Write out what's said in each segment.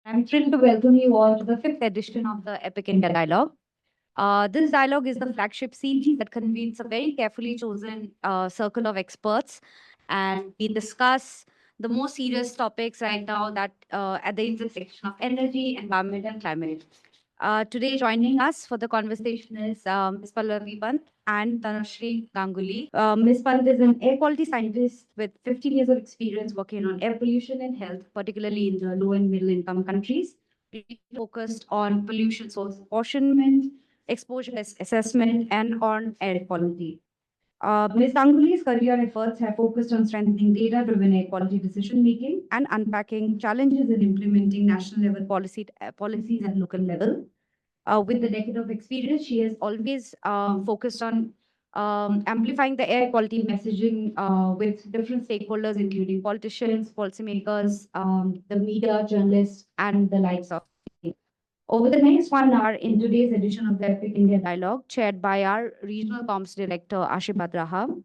I'm thrilled to welcome you all to the fifth edition of the Epic India Dialogue. This dialogue is the flagship series that convenes a very carefully chosen circle of experts, and we discuss the most serious topics right now that at the intersection of energy, environment, and climate. Today, joining us for the conversation is Ms. Pallavi Pant and Tanushree Ganguly. Ms. Pant is an air quality scientist with 15 years of experience working on air pollution and health, particularly in the low and middle income countries. She focused on pollution source apportionment, exposure assessment, and on air quality. Ms. Ganguly's career efforts have focused on strengthening data-driven air quality decision-making and unpacking challenges in implementing national-level policies at local level. With the decade of experience, she has always focused on amplifying the air quality messaging with different stakeholders, including politicians, policymakers, the media, journalists, and the likes of. Over the next 1 hour, in today's edition of the Epic India Dialogue, chaired by our Regional Comms Director, Ashibad Raha,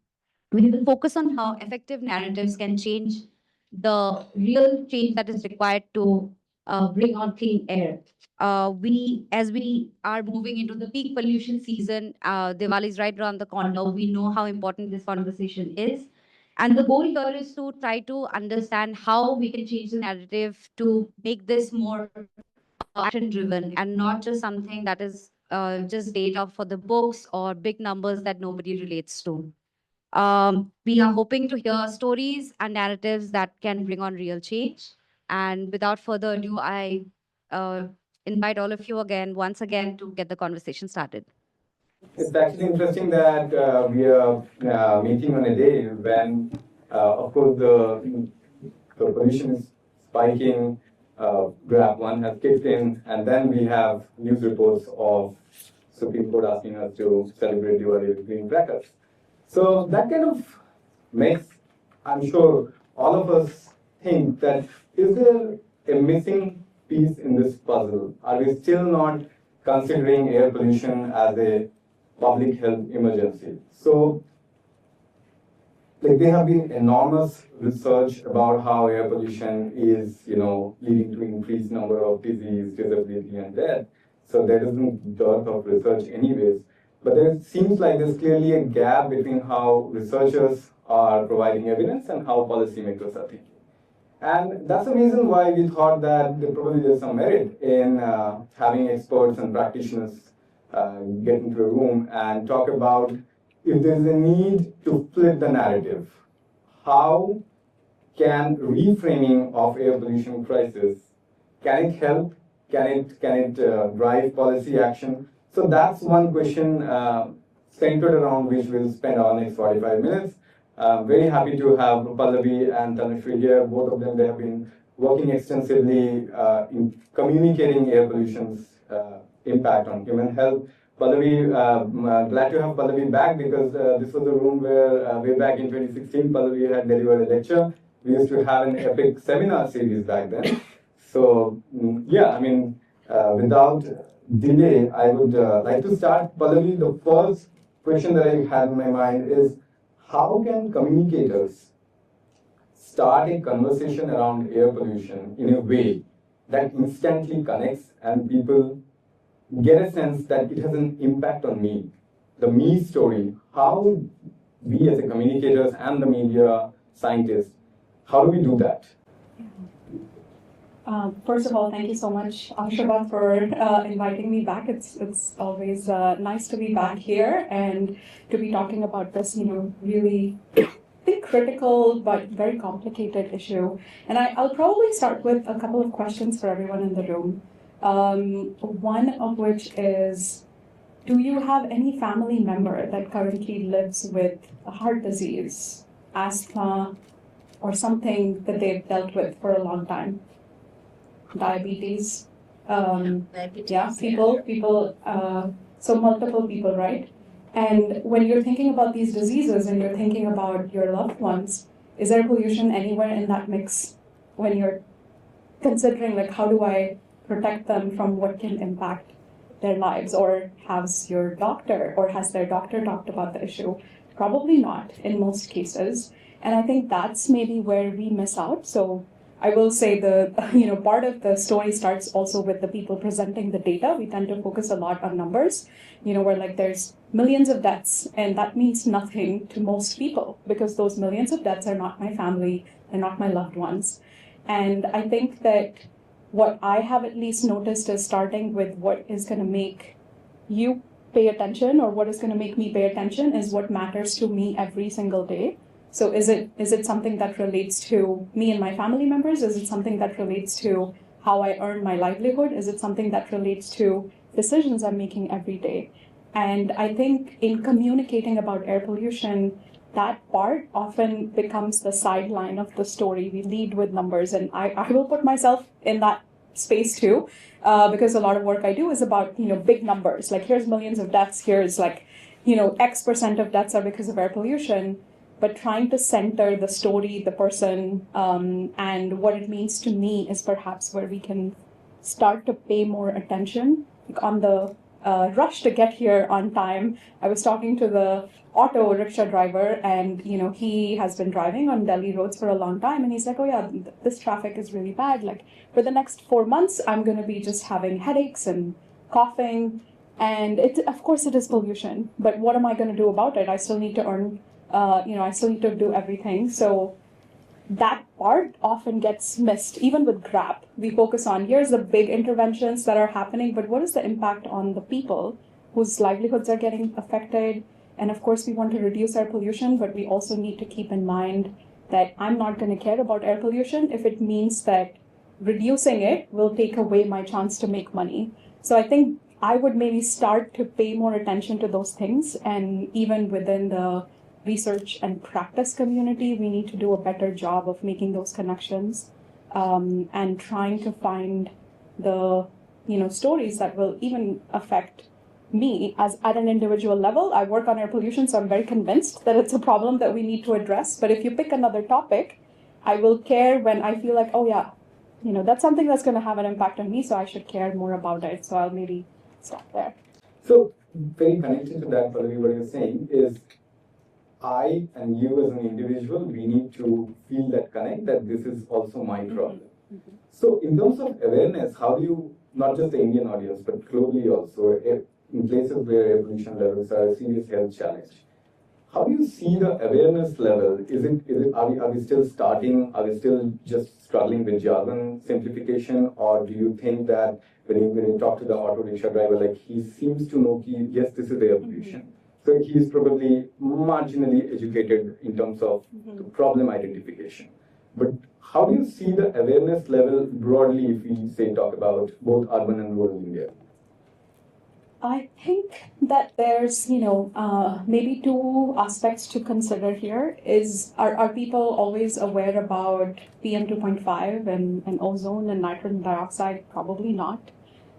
we will focus on how effective narratives can change the real change that is required to bring on clean air. As we are moving into the peak pollution season, Diwali is right around the corner. We know how important this conversation is. And the goal here is to try to understand how we can change the narrative to make this more action driven and not just something that is just data for the books or big numbers that nobody relates to. We are hoping to hear stories and narratives that can bring on real change. And without further ado, I uh, invite all of you again, once again, to get the conversation started. It's actually interesting that we are meeting on a day when, of course, the pollution is spiking, graph one has kicked in, and then we have news reports of Supreme Court asking us to celebrate Diwali with green crackers. So that kind of makes, I'm sure, all of us think that is there a missing piece in this puzzle? Are we still not considering air pollution as a public health emergency? So, like, there have been enormous research about how air pollution is, leading to increased number of disease, disability, and death. So there isn't dearth of research anyways. But there seems like there's clearly a gap between how researchers are providing evidence and how policymakers are thinking. And that's the reason why we thought that there's some merit in having experts and practitioners get into a room and talk about if there's a need to flip the narrative. How can reframing of air pollution crisis, can it help? Can it drive policy action? So that's one question centered around which we'll spend our next 45 minutes. Very happy to have Pallavi and Tanushree here. Both of them, they have been working extensively in communicating air pollution's impact on human health. Pallavi, glad to have Pallavi back because this was the room where way back in 2016, Pallavi had delivered a lecture. We used to have an epic seminar series back then. So without delay, I would like to start. Pallavi, the first question that I had in my mind is, how can communicators start a conversation around air pollution in a way that instantly connects and people get a sense that it has an impact on me, the me story? How we as a communicators and the media scientists, how do we do that? First of all, thank you so much, Ashibad, for inviting me back. It's always nice to be back here and to be talking about this, really critical but very complicated issue. And I'll probably start with a couple of questions for everyone in the room. One of which is, do you have any family member that currently lives with a heart disease, asthma, or something that they've dealt with for a long time? Diabetes, people, so multiple people, right? And when you're thinking about these diseases and you're thinking about your loved ones, is there pollution anywhere in that mix when you're considering, like, how do I protect them from what can impact their lives? Or has their doctor talked about the issue? Probably not in most cases. And I think that's maybe where we miss out. So I will say the part of the story starts also with the people presenting the data. We tend to focus a lot on numbers, where like there's millions of deaths, and that means nothing to most people because those millions of deaths are not my family and not my loved ones. And I think that what I have at least noticed is starting with what is going to make you pay attention or what is going to make me pay attention is what matters to me every single day. So is it something that relates to me and my family members? Is it something that relates to how I earn my livelihood? Is it something that relates to decisions I'm making every day? And I think in communicating about air pollution, that part often becomes the sideline of the story. We lead with numbers, and I will put myself in that space too, because a lot of work I do is about big numbers. Like here's millions of deaths. Here's like X% of deaths are because of air pollution. But trying to center the story, the person, and what it means to me is perhaps where we can start to pay more attention. Like on the rush to get here on time, I was talking to the auto rickshaw driver, and he has been driving on Delhi roads for a long time, and he's like, oh yeah, this traffic is really bad. Like for the next 4 months, I'm going to be just having headaches and coughing, and of course it is pollution. But what am I going to do about it? I still need to earn. I still need to do everything. So that part often gets missed, even with GRAP. We focus on here's the big interventions that are happening, but what is the impact on the people whose livelihoods are getting affected? And of course, we want to reduce air pollution, but we also need to keep in mind that I'm not going to care about air pollution if it means that reducing it will take away my chance to make money. So I think I would maybe start to pay more attention to those things, and even within the research and practice community, we need to do a better job of making those connections, and trying to find the stories that will even affect me as at an individual level. I work on air pollution, so I'm very convinced that it's a problem that we need to address. But if you pick another topic, I will care when I feel like, oh yeah, that's something that's going to have an impact on me, so I should care more about it. So I'll maybe stop there. So, very connected to that, Pallavi, what you're saying is I and you as an individual, we need to feel that connect that this is also my problem. Mm-hmm. So, in terms of awareness, how do you, not just the Indian audience, but globally also, in places where air pollution levels are a serious health challenge, how do you see the awareness level? Are we still starting? Are we still just struggling with jargon simplification? Or do you think that when you talk to the auto rickshaw driver, like he seems to know, yes, this is air pollution. So he's probably marginally educated in terms of the problem identification. But how do you see the awareness level broadly if we say talk about both urban and rural India? I think that there's, maybe two aspects to consider here. Are people always aware about PM 2.5 and ozone and nitrogen dioxide? Probably not.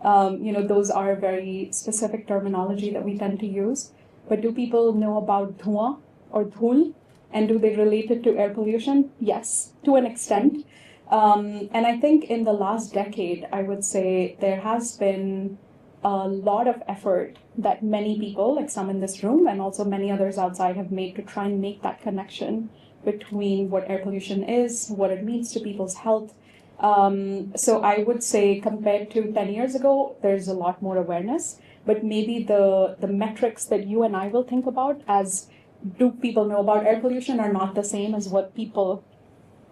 Those are very specific terminology that we tend to use. But do people know about dhua or dhul? And do they relate it to air pollution? Yes, to an extent. And I think in the last decade, I would say there has been a lot of effort that many people, like some in this room and also many others outside, have made to try and make that connection between what air pollution is, what it means to people's health. So I would say compared to 10 years ago, there's a lot more awareness, but maybe the metrics that you and I will think about as do people know about air pollution are not the same as what people,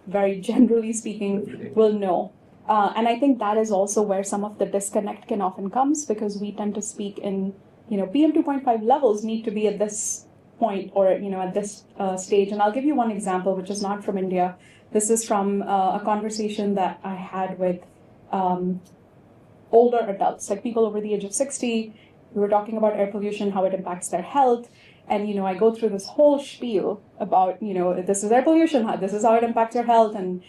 very generally speaking, will know. And I think that is also where some of the disconnect can often comes, because we tend to speak in, PM 2.5 levels need to be at this point or, at this stage. And I'll give you one example, which is not from India. This is from a conversation that I had with older adults, like people over the age of 60. We were talking about air pollution, how it impacts their health. And, I go through this whole spiel about, this is air pollution, this is how it impacts your health, and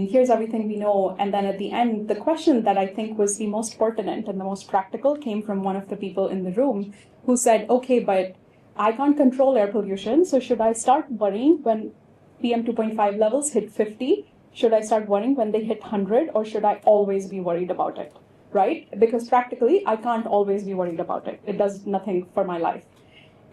here's everything we know. And then at the end, the question that I think was the most pertinent and the most practical came from one of the people in the room who said, okay, but I can't control air pollution, so should I start worrying when PM 2.5 levels hit 50? Should I start worrying when they hit 100, or should I always be worried about it, right? Because practically, I can't always be worried about it. It does nothing for my life.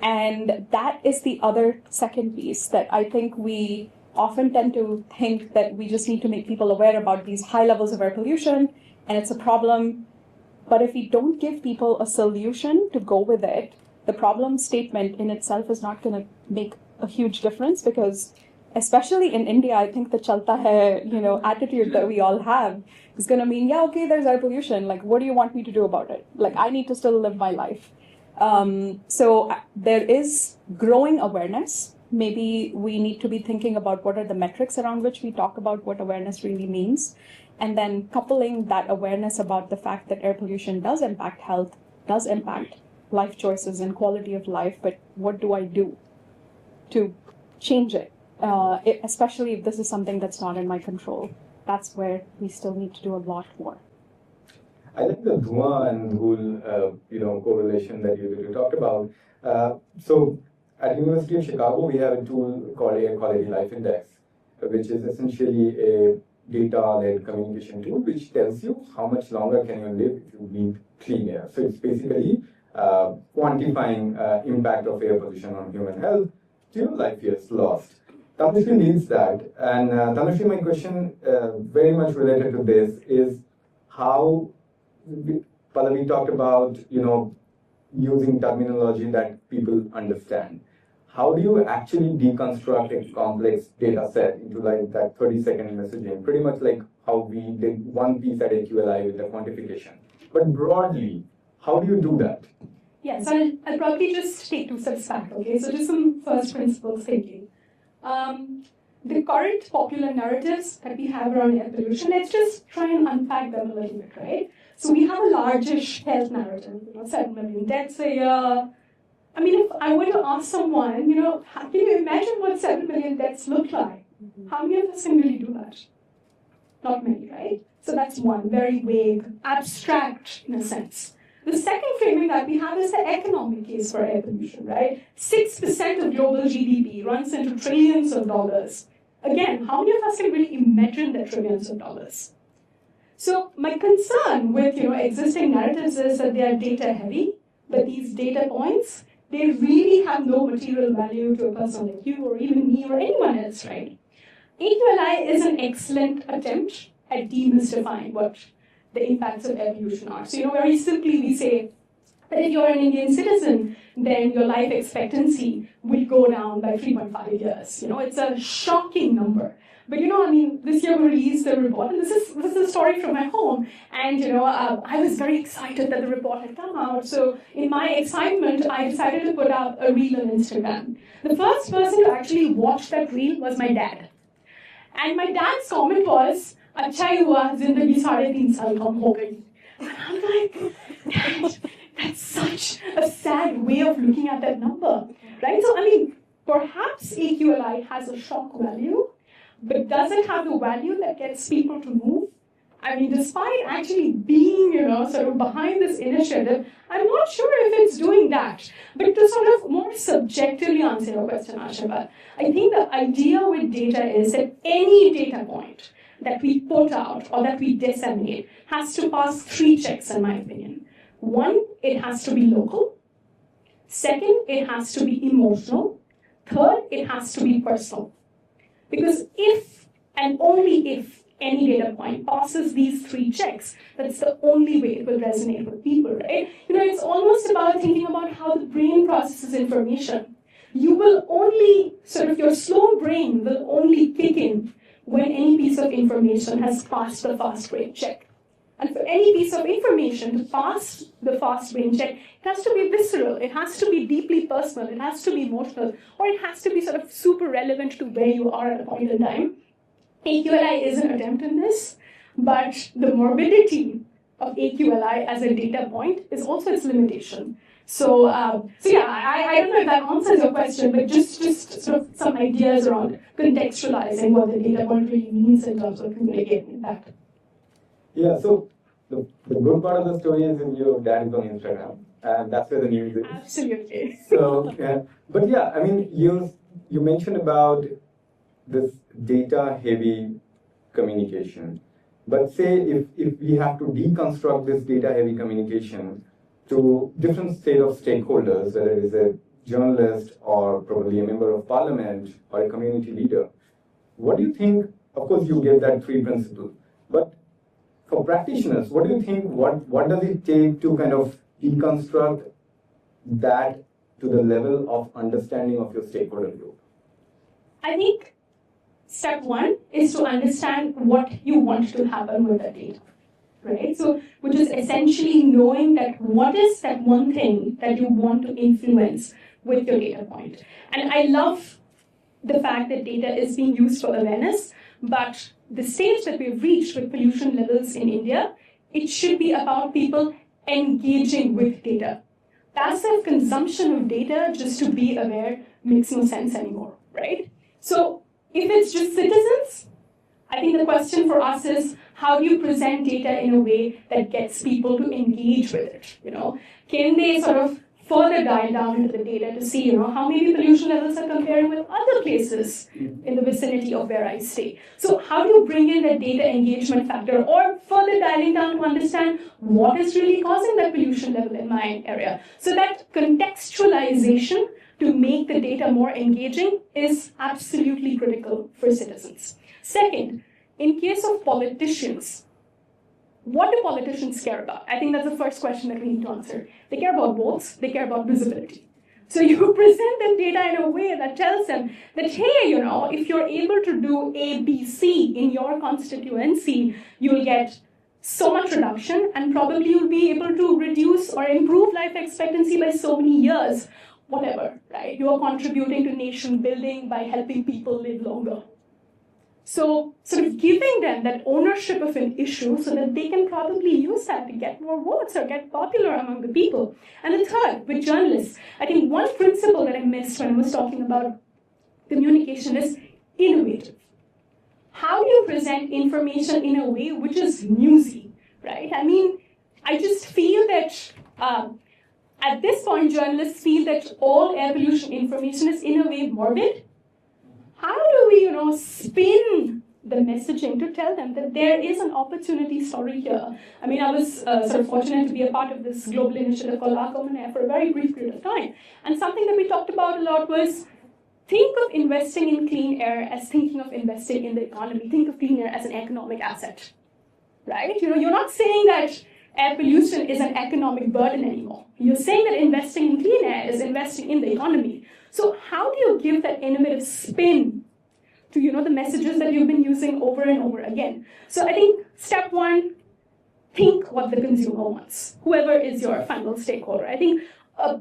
And that is the other second piece that I think we often tend to think that we just need to make people aware about these high levels of air pollution and it's a problem. But if we don't give people a solution to go with it, the problem statement in itself is not going to make a huge difference, because especially in India, I think the chalta hai, attitude that we all have is going to mean, yeah, okay, there's air pollution. Like, what do you want me to do about it? Like, I need to still live my life. So there is growing awareness. Maybe we need to be thinking about what are the metrics around which we talk about what awareness really means. And then coupling that awareness about the fact that air pollution does impact health, does impact life choices and quality of life, but what do I do to change it? Especially if this is something that's not in my control. That's where we still need to do a lot more. I like the Dhuma and Dhul, correlation that you talked about. So at University of Chicago, we have a tool called Air Quality Life Index, which is essentially a data-led communication tool, which tells you how much longer can you live if you breathe clean air. So it's basically quantifying impact of air pollution on human health to your life years lost. Tanushree leads that, and Tanushree, my question very much related to this is how Pallavi talked about using terminology that people understand. How do you actually deconstruct a complex data set into like that 30-second messaging? Pretty much like how we did one piece at AQLI with the quantification. But broadly, how do you do that? Yeah, so I'll probably just take 2 steps back, okay? So just some first principles thinking. The current popular narratives that we have around air pollution, let's just try and unpack them a little bit, right? So we have a largish health narrative, 7 million deaths a year. I mean, if I were to ask someone, can you imagine what 7 million deaths look like? How many of us can really do that? Not many, right? So that's one, very vague, abstract in a sense. The second framing that we have is the economic case for air pollution, right? 6% of global GDP runs into trillions of dollars. Again, how many of us can really imagine the trillions of dollars? So my concern with existing narratives is that they are data heavy, but these data points, they really have no material value to a person like you or even me or anyone else, right? AQLI is an excellent attempt at demystifying what the impacts of air pollution are. So, very simply we say that if you're an Indian citizen, then your life expectancy will go down by 3.5 years. It's a shocking number. But this year we released the report, and this is a story from my home. And I was very excited that the report had come out. So in my excitement, I decided to put up a reel on Instagram. The first person to actually watch that reel was my dad. And my dad's comment was, "अच्छा ही हुआ जिंदगी 3.5 साल कम हो गई." And I'm like, Dad, that's such a sad way of looking at that number, right? So perhaps AQLI has a shock value, but does it have the value that gets people to move? Despite actually being, sort of behind this initiative, I'm not sure if it's doing that. But to sort of more subjectively answer your question, Ashabat, I think the idea with data is that any data point that we put out or that we disseminate has to pass 3 checks, in my opinion. 1, it has to be local. 2nd, it has to be emotional. 3rd, it has to be personal. Because if and only if any data point passes these 3 checks, that's the only way it will resonate with people, right? It's almost about thinking about how the brain processes information. You will only, your slow brain will only kick in when any piece of information has passed the fast brain check. And for any piece of information to pass the fast brain check, it has to be visceral, it has to be deeply personal, it has to be emotional, or it has to be sort of super relevant to where you are at a point in time. AQLI is an attempt in this, but the morbidity of AQLI as a data point is also its limitation. So yeah, I don't know if that answers your question, but just sort of some ideas around contextualizing what the data point really means in terms of communicating impact. Yeah, so the good part of the story is that your dad is on Instagram, and that's where the news is. Absolutely. So, but yeah, you mentioned about this data-heavy communication. But say if we have to deconstruct this data-heavy communication to different set of stakeholders, whether it is a journalist or probably a member of parliament or a community leader, what do you think? Of course, you gave that three principles, but for practitioners, what do you think? What does it take to kind of deconstruct that to the level of understanding of your stakeholder group? I think step one is to understand what you want to happen with the data, right? So, which is essentially knowing that what is that one thing that you want to influence with your data point. And I love the fact that data is being used for awareness, but the stage that we've reached with pollution levels in India, it should be about people engaging with data. Passive consumption of data just to be aware makes no sense anymore, right? So if it's just citizens, I think the question for us is, how do you present data in a way that gets people to engage with it? Can they sort of further dial down into the data to see, how maybe pollution levels are comparing with other places in the vicinity of where I stay? So how do you bring in that data engagement factor, or further dialing down to understand what is really causing that pollution level in my area? So that contextualization to make the data more engaging is absolutely critical for citizens. Second, in case of politicians, what do politicians care about? I think that's the first question that we need to answer. They care about votes, they care about visibility. So you present them data in a way that tells them that, hey, if you're able to do A, B, C in your constituency, you'll get so much reduction, and probably you'll be able to reduce or improve life expectancy by so many years. Whatever, right? You are contributing to nation building by helping people live longer. So sort of giving them that ownership of an issue so that they can probably use that to get more votes or get popular among the people. And the third, with journalists, I think one principle that I missed when I was talking about communication is innovative. How do you present information in a way which is newsy, right? I mean, I just feel that at this point, journalists feel that all air pollution information is in a way morbid. How do we, spin the messaging to tell them that there is an opportunity story here? I mean, I was sort of fortunate to be a part of this global initiative called Our Common Air for a very brief period of time. And something that we talked about a lot was, think of investing in clean air as thinking of investing in the economy. Think of clean air as an economic asset, right? You're not saying that air pollution is an economic burden anymore. You're saying that investing in clean air is investing in the economy. So how do you give that innovative spin to the messages that you've been using over and over again? So I think step one, think what the consumer wants, whoever is your final stakeholder. I think a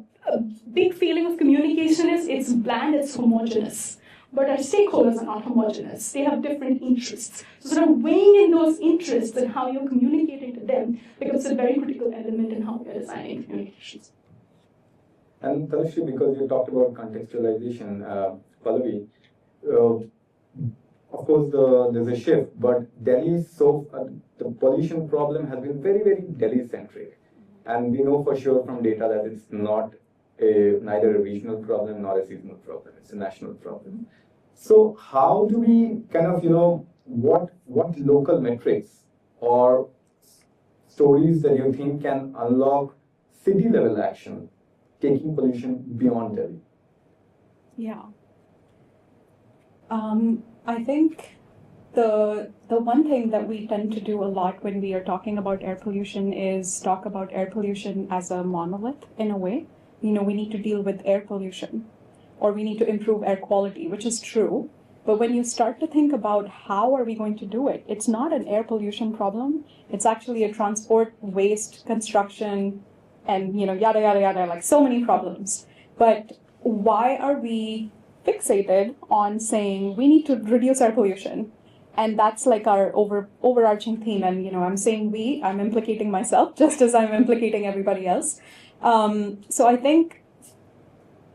big feeling of communication is it's bland, it's homogeneous. But our stakeholders are not homogeneous. They have different interests. So sort of weighing in those interests and how you're communicating to them becomes a very critical element in how you're designing communications. And Tanushree, because you talked about contextualization, Pallavi, of course there's a shift, but Delhi, the pollution problem has been very, very Delhi-centric. And we know for sure from data that it's not neither a regional problem nor a seasonal problem. It's a national problem. So how do we kind of, what local metrics or stories that you think can unlock city-level action, taking pollution beyond Delhi? Yeah. I think the one thing that we tend to do a lot when we are talking about air pollution is talk about air pollution as a monolith in a way. We need to deal with air pollution, or we need to improve air quality, which is true. But when you start to think about how are we going to do it, it's not an air pollution problem. It's actually a transport, waste, construction, and yada, yada, yada, like so many problems. But why are we fixated on saying we need to reduce air pollution? And that's like our overarching theme. And, I'm saying I'm implicating myself just as I'm implicating everybody else. So I think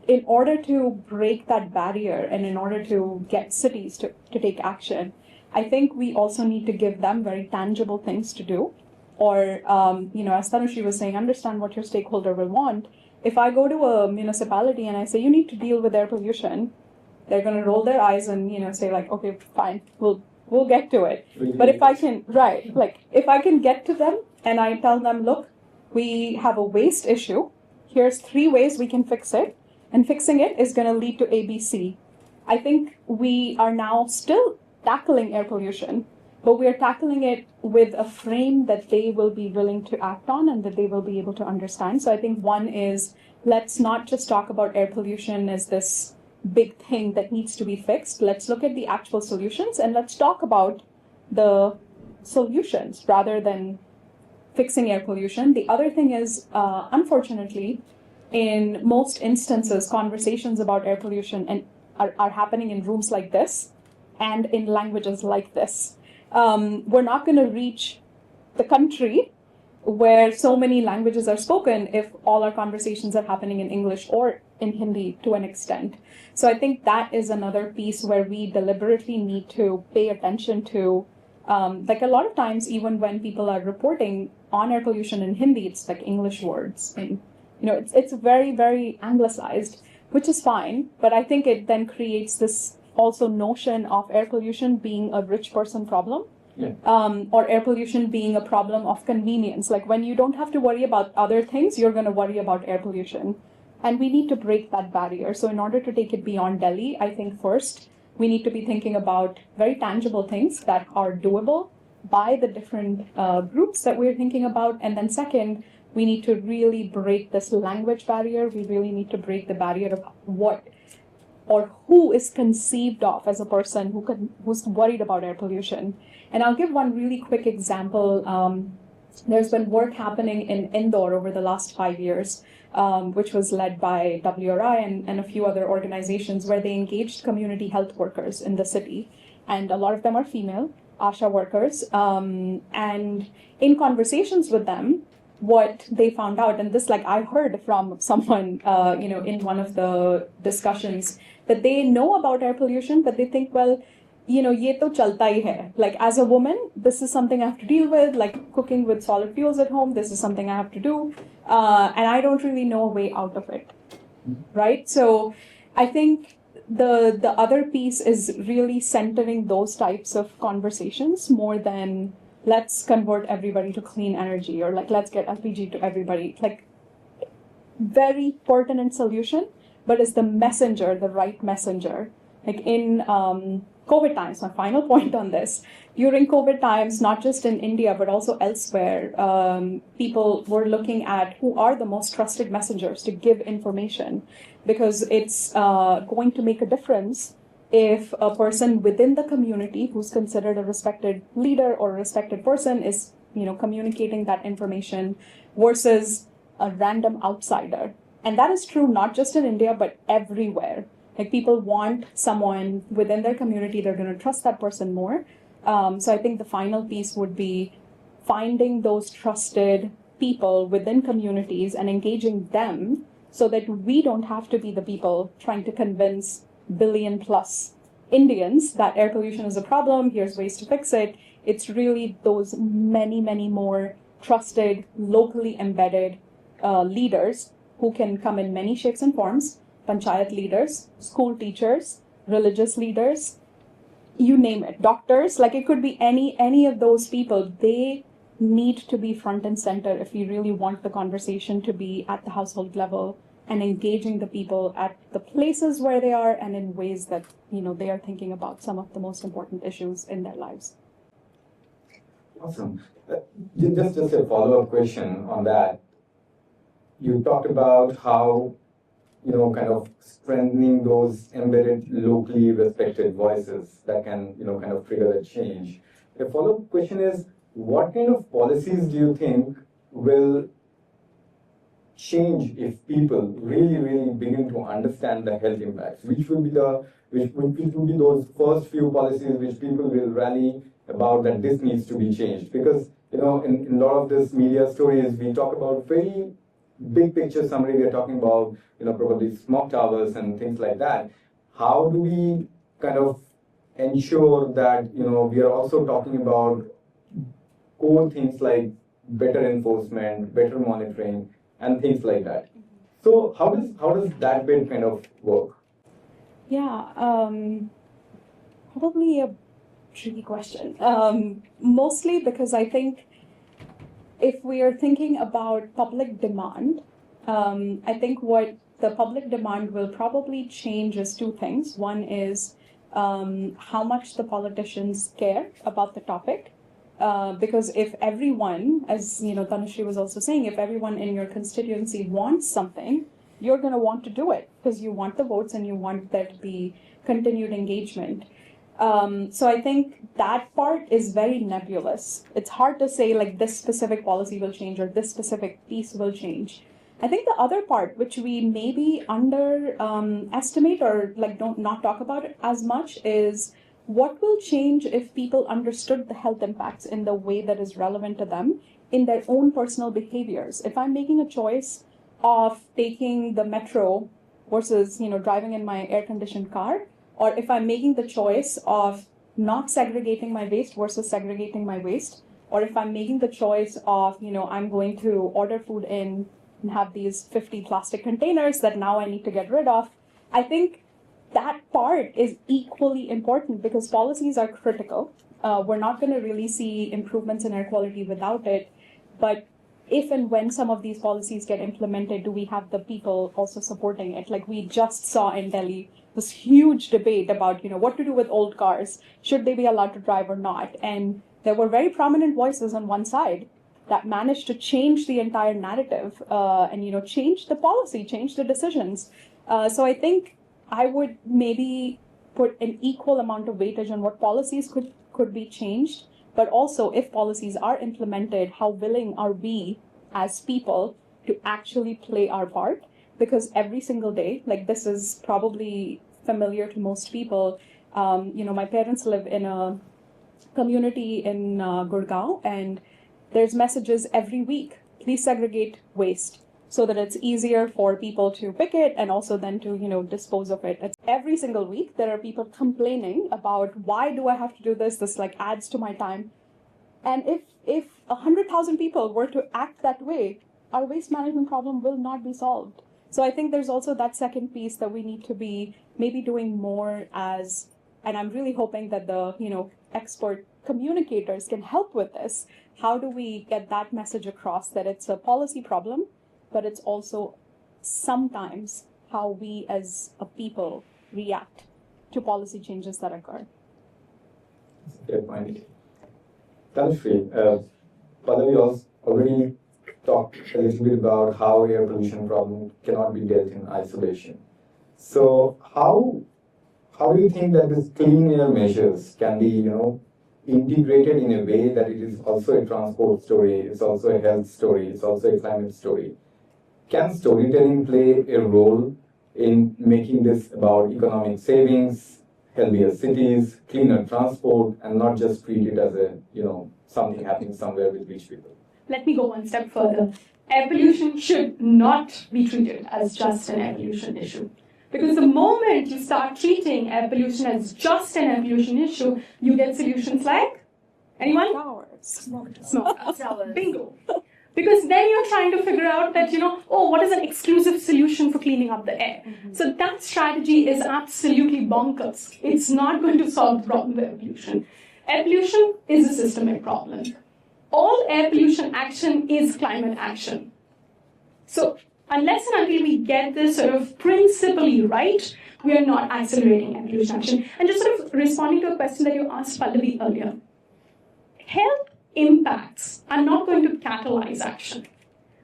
in order to break that barrier and in order to get cities to take action, I think we also need to give them very tangible things to do. Or, as Tanushree was saying, understand what your stakeholder will want. If I go to a municipality and I say, you need to deal with air pollution, they're going to roll their eyes and, say like, okay, fine, we'll get to it. But if I can get to them and I tell them, look, we have a waste issue. Here's 3 ways we can fix it. And fixing it is going to lead to ABC. I think we are now still tackling air pollution, but we are tackling it with a frame that they will be willing to act on and that they will be able to understand. So I think one is, let's not just talk about air pollution as this big thing that needs to be fixed. Let's look at the actual solutions and let's talk about the solutions rather than fixing air pollution. The other thing is, unfortunately, in most instances, conversations about air pollution are happening in rooms like this and in languages like this. We're not going to reach the country where so many languages are spoken if all our conversations are happening in English or in Hindi to an extent. So I think that is another piece where we deliberately need to pay attention to. Like a lot of times, even when people are reporting on air pollution in Hindi, it's like English words. And, it's very, very anglicized, which is fine. But I think it then creates this also notion of air pollution being a rich person problem. Yeah. Or air pollution being a problem of convenience. Like when you don't have to worry about other things, you're going to worry about air pollution. And we need to break that barrier. So in order to take it beyond Delhi, I think first, we need to be thinking about very tangible things that are doable by the different groups that we're thinking about. And then second, we need to really break this language barrier. We really need to break the barrier of what or who is conceived of as a person who's worried about air pollution. And I'll give one really quick example. There's been work happening in Indore over the last 5 years, which was led by WRI and a few other organizations where they engaged community health workers in the city. And a lot of them are female, ASHA workers. And in conversations with them, what they found out, and this I heard from someone, in one of the discussions, that they know about air pollution, but they think, well, ye to chalta hi hai. Like as a woman, this is something I have to deal with, like cooking with solid fuels at home, this is something I have to do. And I don't really know a way out of it, right? So I think the other piece is really centering those types of conversations more than let's convert everybody to clean energy or let's get LPG to everybody. Very pertinent solution, but is the messenger the right messenger? Like in COVID times, my final point on this, during COVID times, not just in India, but also elsewhere, people were looking at who are the most trusted messengers to give information, because it's going to make a difference if a person within the community who's considered a respected leader or a respected person is, communicating that information versus a random outsider. And that is true not just in India, but everywhere. Like people want someone within their community, they're going to trust that person more. So I think the final piece would be finding those trusted people within communities and engaging them so that we don't have to be the people trying to convince billion plus Indians that air pollution is a problem, here's ways to fix it. It's really those many, many more trusted, locally embedded leaders who can come in many shapes and forms. Panchayat leaders, school teachers, religious leaders, you name it, doctors, it could be any of those people. They need to be front and center if we really want the conversation to be at the household level and engaging the people at the places where they are and in ways that, they are thinking about some of the most important issues in their lives. Awesome. Just a follow-up question on that. You talked about how kind of strengthening those embedded, locally respected voices that can, kind of trigger a change. The follow-up question is, what kind of policies do you think will change if people really, really begin to understand the health impacts? Which will be those first few policies which people will rally about that this needs to be changed? Because, in a lot of this media stories, we talk about very big picture summary. We're talking about, probably smog towers and things like that. How do we kind of ensure that, we are also talking about core things like better enforcement, better monitoring, and things like that? So how does that bit kind of work? Yeah, probably a tricky question. Mostly because I think if we are thinking about public demand, I think what the public demand will probably change is two things. One is how much the politicians care about the topic. Because if everyone, as Tanushree was also saying, if everyone in your constituency wants something, you're going to want to do it because you want the votes and you want there to be continued engagement. So I think that part is very nebulous. It's hard to say like this specific policy will change or this specific piece will change. I think the other part, which we maybe underestimate or like don't not talk about it as much, is what will change if people understood the health impacts in the way that is relevant to them in their own personal behaviors. If I'm making a choice of taking the metro versus driving in my air-conditioned car, or if I'm making the choice of not segregating my waste versus segregating my waste, or if I'm making the choice of I'm going to order food in and have these 50 plastic containers that now I need to get rid of, I think that part is equally important because policies are critical. We're not going to really see improvements in air quality without it. But if and when some of these policies get implemented, do we have the people also supporting it? Like we just saw in Delhi, this huge debate about what to do with old cars. Should they be allowed to drive or not? And there were very prominent voices on one side that managed to change the entire narrative and change the policy, change the decisions. So I think I would maybe put an equal amount of weightage on what policies could be changed, but also if policies are implemented, how willing are we as people to actually play our part? Because every single day, like this is probably familiar to most people. My parents live in a community in Gurgaon, and there's messages every week, please segregate waste, so that it's easier for people to pick it and also then to dispose of it. It's every single week there are people complaining about why do I have to do this like adds to my time. And if 100,000 people were to act that way, our waste management problem will not be solved. So I think there's also that second piece that we need to be maybe doing more as, and I'm really hoping that the expert communicators can help with this. How do we get that message across that it's a policy problem, but it's also sometimes how we as a people react to policy changes that occur. Good point. Tanushree, Pallavi also already talked a little bit about how air pollution problem cannot be dealt in isolation. So how do you think that these clean air measures can be, integrated in a way that it is also a transport story, it's also a health story, it's also a climate story? Can storytelling play a role in making this about economic savings, healthier cities, cleaner transport, and not just treat it as a, something happening somewhere with rich people? Let me go one step further. Air pollution should not be treated as just an air pollution issue. Because the moment you start treating air pollution as just an air pollution issue, you get solutions like, anyone? Smoke. Bingo. Because then you're trying to figure out that, what is an exclusive solution for cleaning up the air? Mm-hmm. So that strategy is absolutely bonkers. It's not going to solve the problem of air pollution. Air pollution is a systemic problem. All air pollution action is climate action. So unless and until we get this sort of principally right, we are not accelerating air pollution action. And just sort of responding to a question that you asked Pallavi earlier, health impacts are not going to catalyze action.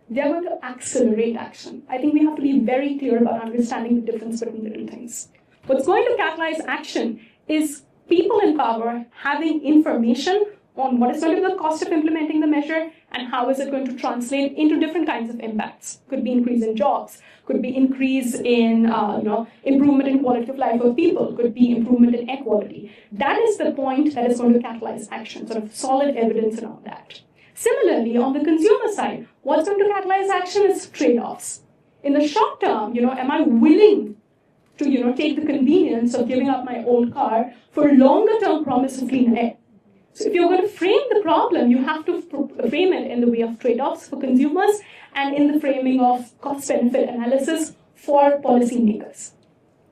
They're going to accelerate action. I think we have to be very clear about understanding the difference between the two things. What's going to catalyze action is people in power having information on what is going to be the cost of implementing the measure and how is it going to translate into different kinds of impacts. Could be increase in jobs, could be increase in improvement in quality of life of people, could be improvement in air quality. That is the point that is going to catalyze action, sort of solid evidence and all that. Similarly, on the consumer side, what's going to catalyze action is trade-offs. In the short term, am I willing to take the convenience of giving up my old car for longer-term promise of clean air? So if you're going to frame the problem, you have to frame it in the way of trade-offs for consumers and in the framing of cost-benefit analysis for policymakers.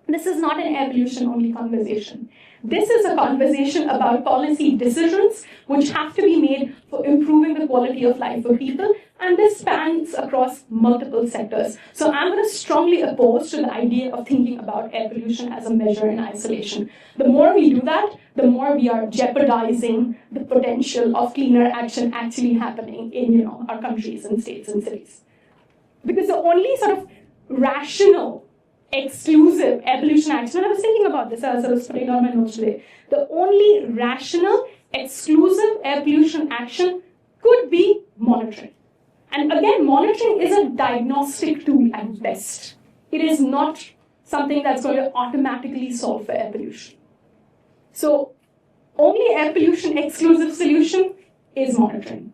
This is not an air pollution only conversation. This is a conversation about policy decisions which have to be made for improving the quality of life for people and and this spans across multiple sectors. So I'm going to strongly oppose to the idea of thinking about air pollution as a measure in isolation. The more we do that, the more we are jeopardizing the potential of cleaner action actually happening in our countries and states and cities. Because the only sort of rational, exclusive air pollution action, and I was thinking about this as I was putting down my notes today, the only rational, exclusive air pollution action could be monitoring. And again, monitoring is a diagnostic tool at best. It is not something that's going to automatically solve for air pollution. So, only air pollution exclusive solution is monitoring.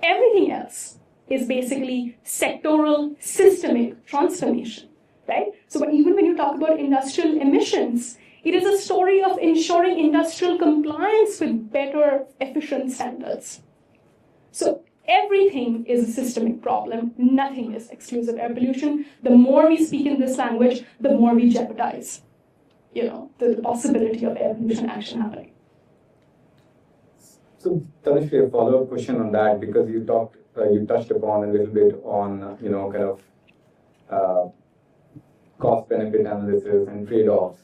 Everything else is basically sectoral, systemic transformation, right? So even when you talk about industrial emissions, it is a story of ensuring industrial compliance with better, efficient standards. So everything is a systemic problem. Nothing is exclusive air pollution. The more we speak in this language, the more we jeopardize, the possibility of air pollution action happening. So, Tanushree, a follow-up question on that, because you touched upon a little bit on, kind of cost-benefit analysis and trade-offs.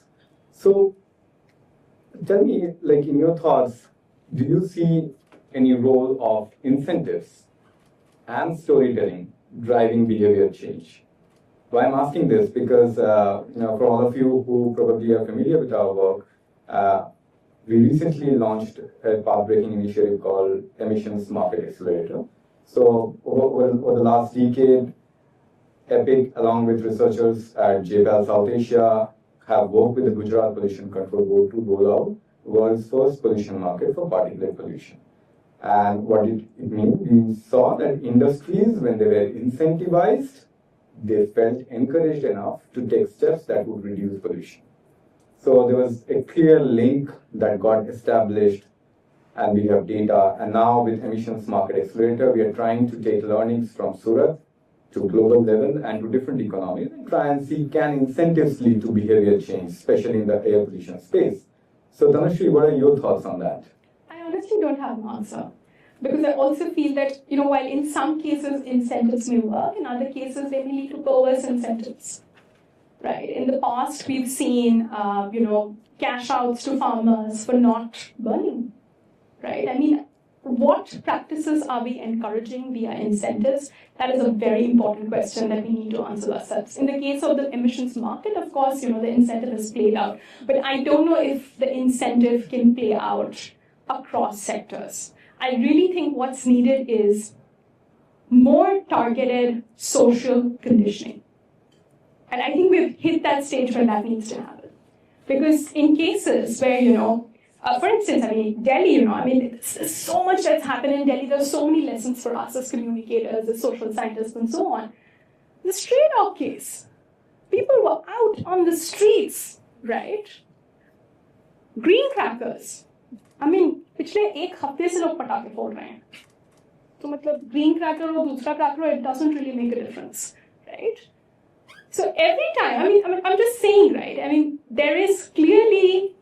So, tell me, like, in your thoughts, do you see any role of incentives and storytelling driving behavior change? Why I'm asking this, because, for all of you who probably are familiar with our work, we recently launched a path-breaking initiative called Emissions Market Accelerator. So over the last decade, EPIC, along with researchers at JPAL South Asia, have worked with the Gujarat Pollution Control Board to roll out the world's first pollution market for particulate pollution. And what did it mean? We saw that industries, when they were incentivized, they felt encouraged enough to take steps that would reduce pollution. So there was a clear link that got established, and we have data. And now with Emissions Market Accelerator, we are trying to take learnings from Surat to global level and to different economies and try and see, can incentives lead to behavior change, especially in the air pollution space. So Tanushree, what are your thoughts on that? I honestly don't have an answer. Because I also feel that, while in some cases incentives may work, in other cases they may lead to perverse incentives. Right. In the past, we've seen, cash outs to farmers for not burning. Right. I mean, what practices are we encouraging via incentives? That is a very important question that we need to answer ourselves. In the case of the emissions market, of course, the incentive is played out. But I don't know if the incentive can play out across sectors. I really think what's needed is more targeted social conditioning. And I think we've hit that stage where that needs to happen. Because in cases where, for instance, Delhi, there's so much that's happened in Delhi. There's so many lessons for us as communicators, as social scientists, and so on. The stray dog case. People were out on the streets, right? Green crackers. पिछले एक हफ्ते से लोग पटाखे फोड़ रहे हैं. तो मतलब green cracker or दूसरा cracker, it doesn't really make a difference, right? So every time, I'm just saying, right? There is clearly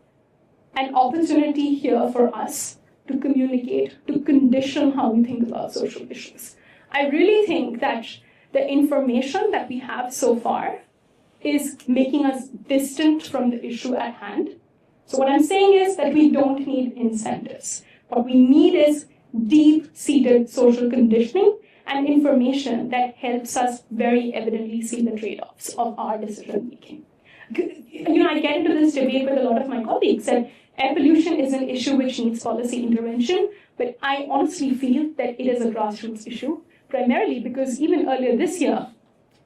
an opportunity here for us to communicate, to condition how we think about social issues. I really think that the information that we have so far is making us distant from the issue at hand. So what I'm saying is that we don't need incentives. What we need is deep-seated social conditioning and information that helps us very evidently see the trade-offs of our decision-making. I get into this debate with a lot of my colleagues that air pollution is an issue which needs policy intervention, but I honestly feel that it is a grassroots issue, primarily because even earlier this year,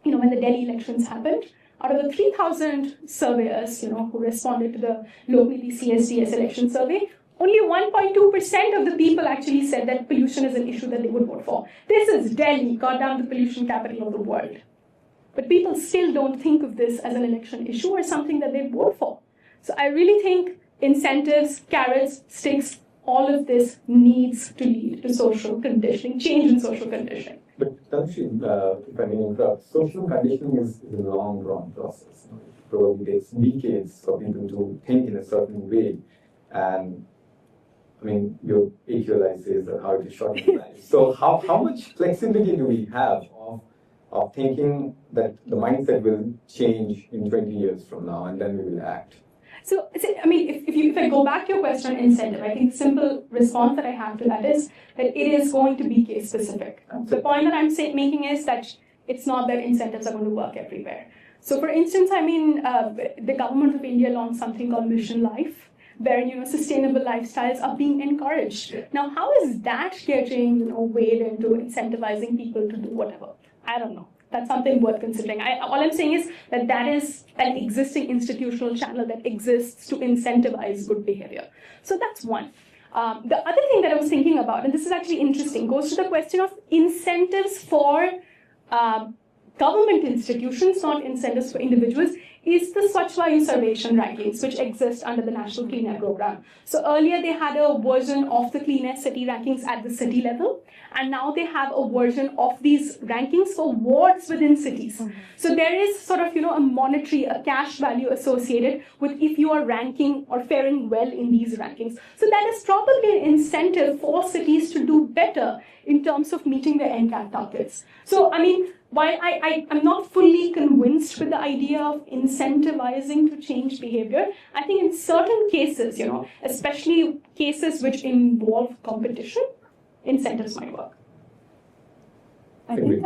when the Delhi elections happened, out of the 3,000 surveyors, who responded to the locally CSDS election survey, only 1.2% of the people actually said that pollution is an issue that they would vote for. This is Delhi, goddamn the pollution capital of the world. But people still don't think of this as an election issue or something that they vote for. So I really think incentives, carrots, sticks, all of this needs to lead to social conditioning, change in social conditioning. But Tanushree, if I may interrupt, social conditioning is a long-drawn process. It probably takes decades for people to think in a certain way. And I mean, your AQLI says that how it is shortening life. So how much flexibility do we have of thinking that the mindset will change in 20 years from now and then we will act? So, I mean, if I go back to your question on incentive, I think the simple response that I have to that is that it is going to be case specific. The point that I'm making is that it's not that incentives are going to work everywhere. So, for instance, I mean, the government of India launched something called Mission Life, where sustainable lifestyles are being encouraged. Now, how is that getting weighed into incentivizing people to do whatever? I don't know. That's something worth considering. All I'm saying is that is an existing institutional channel that exists to incentivize good behavior. So that's one. The other thing that I was thinking about, and this is actually interesting, goes to the question of incentives for government institutions, not incentives for individuals, is the Swachh Vayu Sarveshan rankings, which exist under the National Clean Air Program. So earlier they had a version of the Clean Air City rankings at the city level, and now they have a version of these rankings for wards within cities. Mm-hmm. So there is sort of, a monetary, a cash value associated with if you are ranking or faring well in these rankings. So that is probably an incentive for cities to do better in terms of meeting their NCAP targets. So, I mean, while I'm not fully convinced with the idea of incentivizing to change behavior, I think in certain cases, especially cases which involve competition, incentives might work. I think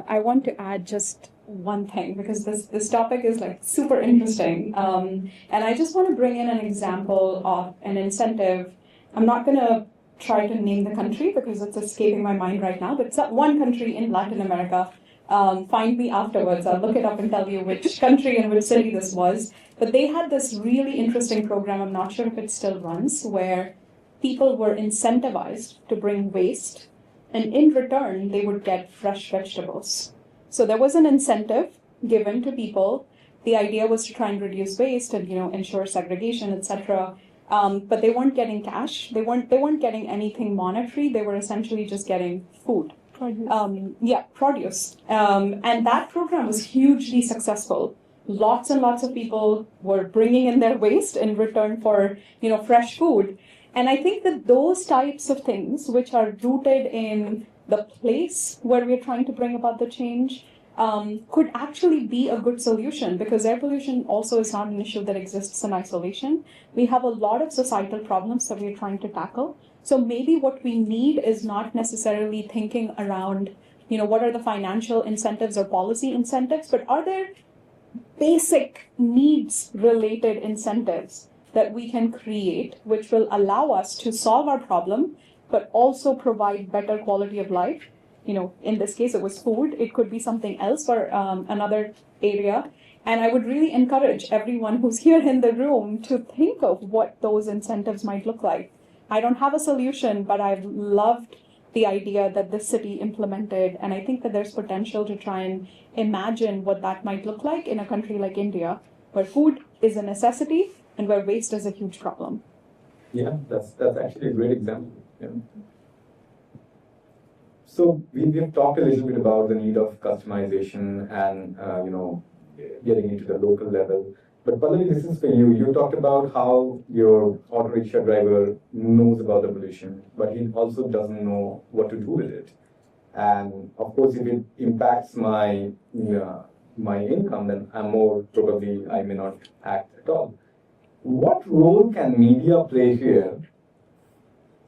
I want to add just one thing because this topic is like super interesting. And I just want to bring in an example of an incentive. I'm not going to try to name the country because it's escaping my mind right now, but it's one country in Latin America. Find me afterwards. I'll look it up and tell you which country and which city this was. But they had this really interesting program, I'm not sure if it still runs, where people were incentivized to bring waste, and in return, they would get fresh vegetables. So there was an incentive given to people. The idea was to try and reduce waste and ensure segregation, etc. But they weren't getting cash. They weren't getting anything monetary. They were essentially just getting food. Produce. And that program was hugely successful. Lots and lots of people were bringing in their waste in return for fresh food. And I think that those types of things, which are rooted in the place where we're trying to bring about the change, could actually be a good solution, because air pollution also is not an issue that exists in isolation. We have a lot of societal problems that we're trying to tackle. So maybe what we need is not necessarily thinking around, what are the financial incentives or policy incentives, but are there basic needs related incentives that we can create, which will allow us to solve our problem, but also provide better quality of life. In this case, it was food. It could be something else for another area. And I would really encourage everyone who's here in the room to think of what those incentives might look like. I don't have a solution, but I've loved the idea that this city implemented. And I think that there's potential to try and imagine what that might look like in a country like India, where food is a necessity and where waste is a huge problem. Yeah, that's actually a great example. Yeah. So we've talked a little bit about the need of customization and getting into the local level. But Pallavi, this is for you. You talked about how your auto rickshaw driver knows about the pollution, but he also doesn't know what to do with it. And of course, if it impacts my income, then I may not act at all. What role can media play here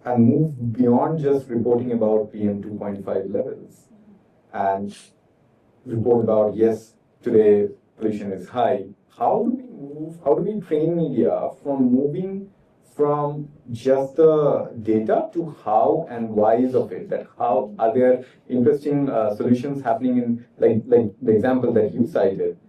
and move beyond just reporting about PM 2.5 levels and report about, yes, today pollution is high? How do we train media from moving from just the data to how and whys of it? That how are there interesting solutions happening in like the example that you cited?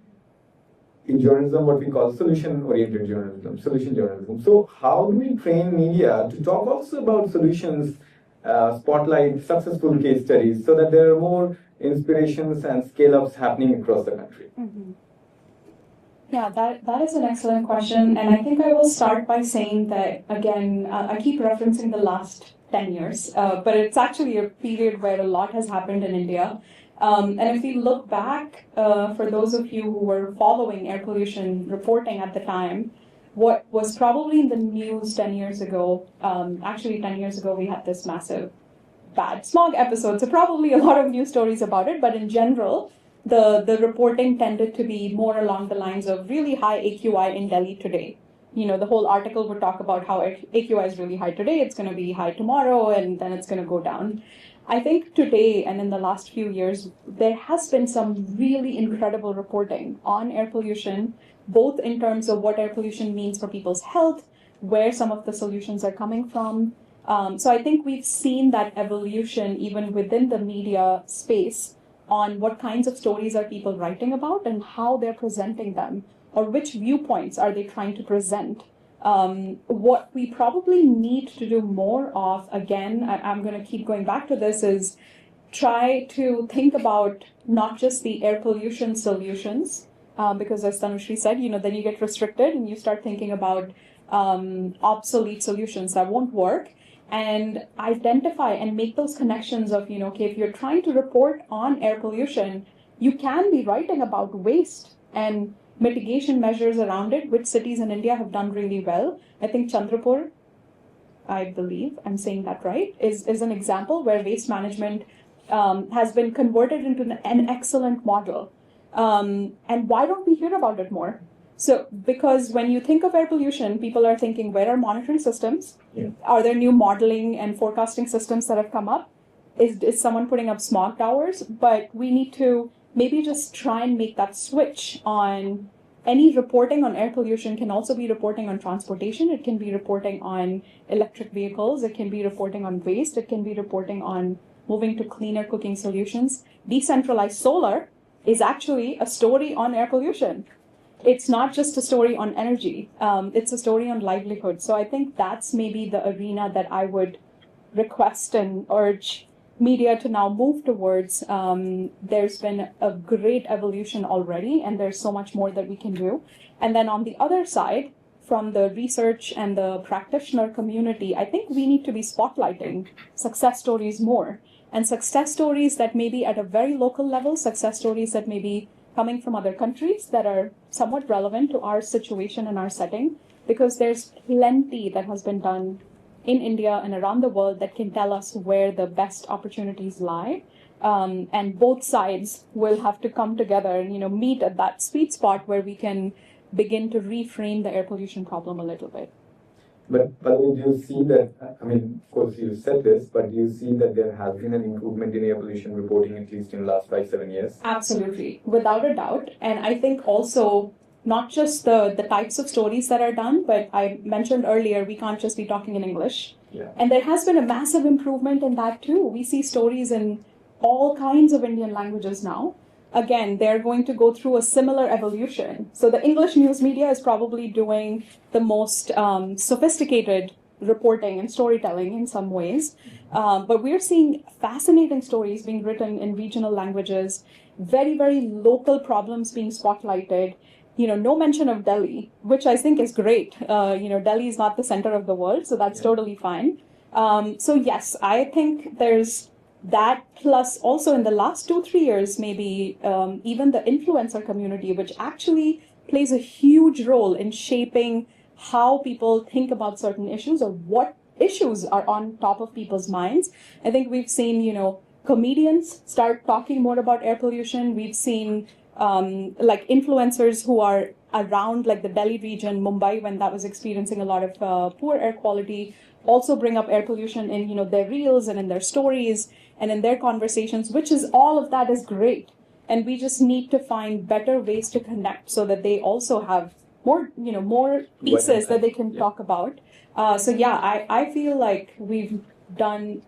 In journalism, what we call solution-oriented journalism, solution journalism. So how do we train media to talk also about solutions, spotlight successful case studies, so that there are more inspirations and scale-ups happening across the country? Mm-hmm. Yeah, that is an excellent question. And I think I will start by saying that, again, I keep referencing the last 10 years, but it's actually a period where a lot has happened in India. And if we look back, for those of you who were following air pollution reporting at the time, what was probably in the news 10 years ago, actually 10 years ago we had this massive bad smog episode, so probably a lot of news stories about it, but in general, the reporting tended to be more along the lines of really high AQI in Delhi today. The whole article would talk about how AQI is really high today, it's going to be high tomorrow, and then it's going to go down. I think today and in the last few years, there has been some really incredible reporting on air pollution, both in terms of what air pollution means for people's health, where some of the solutions are coming from. So I think we've seen that evolution even within the media space on what kinds of stories are people writing about and how they're presenting them, or which viewpoints are they trying to present. What we probably need to do more of, again, I'm going to keep going back to this, is try to think about not just the air pollution solutions, because as Tanushree said, then you get restricted and you start thinking about obsolete solutions that won't work, and identify and make those connections of, okay, if you're trying to report on air pollution, you can be writing about waste and mitigation measures around it, which cities in India have done really well. I think Chandrapur, I believe I'm saying that right, is an example where waste management has been converted into an excellent model. And why don't we hear about it more? So, because when you think of air pollution, people are thinking, where are monitoring systems? Yeah. Are there new modeling and forecasting systems that have come up? Is someone putting up smog towers? But we need to maybe just try and make that switch on any reporting on air pollution can also be reporting on transportation. It can be reporting on electric vehicles. It can be reporting on waste. It can be reporting on moving to cleaner cooking solutions. Decentralized solar is actually a story on air pollution. It's not just a story on energy. It's a story on livelihood. So I think that's maybe the arena that I would request and urge media to now move towards. There's been a great evolution already, and there's so much more that we can do. And then on the other side, from the research and the practitioner community, I think we need to be spotlighting success stories more. And success stories that may be at a very local level, success stories that may be coming from other countries that are somewhat relevant to our situation and our setting, because there's plenty that has been done in India and around the world that can tell us where the best opportunities lie. And both sides will have to come together and meet at that sweet spot where we can begin to reframe the air pollution problem a little bit. But do you see that, I mean, of course you said this, but do you see that there has been an improvement in air pollution reporting at least in the last 5-7 years? Absolutely, without a doubt. And I think also not just the types of stories that are done, but I mentioned earlier, we can't just be talking in English. Yeah. And there has been a massive improvement in that too. We see stories in all kinds of Indian languages now. Again, they're going to go through a similar evolution. So the English news media is probably doing the most sophisticated reporting and storytelling in some ways. But we're seeing fascinating stories being written in regional languages, very, very local problems being spotlighted. No mention of Delhi, which I think is great. Delhi is not the center of the world, so that's totally fine. So yes, I think there's that, plus also in the last 2-3 years, maybe even the influencer community, which actually plays a huge role in shaping how people think about certain issues or what issues are on top of people's minds. I think we've seen, comedians start talking more about air pollution. We've seen like influencers who are around like the Delhi region, Mumbai, when that was experiencing a lot of poor air quality, also bring up air pollution in their reels and in their stories and in their conversations, which is all of that is great. And we just need to find better ways to connect so that they also have more pieces that they can talk about. So yeah, I feel like we've done,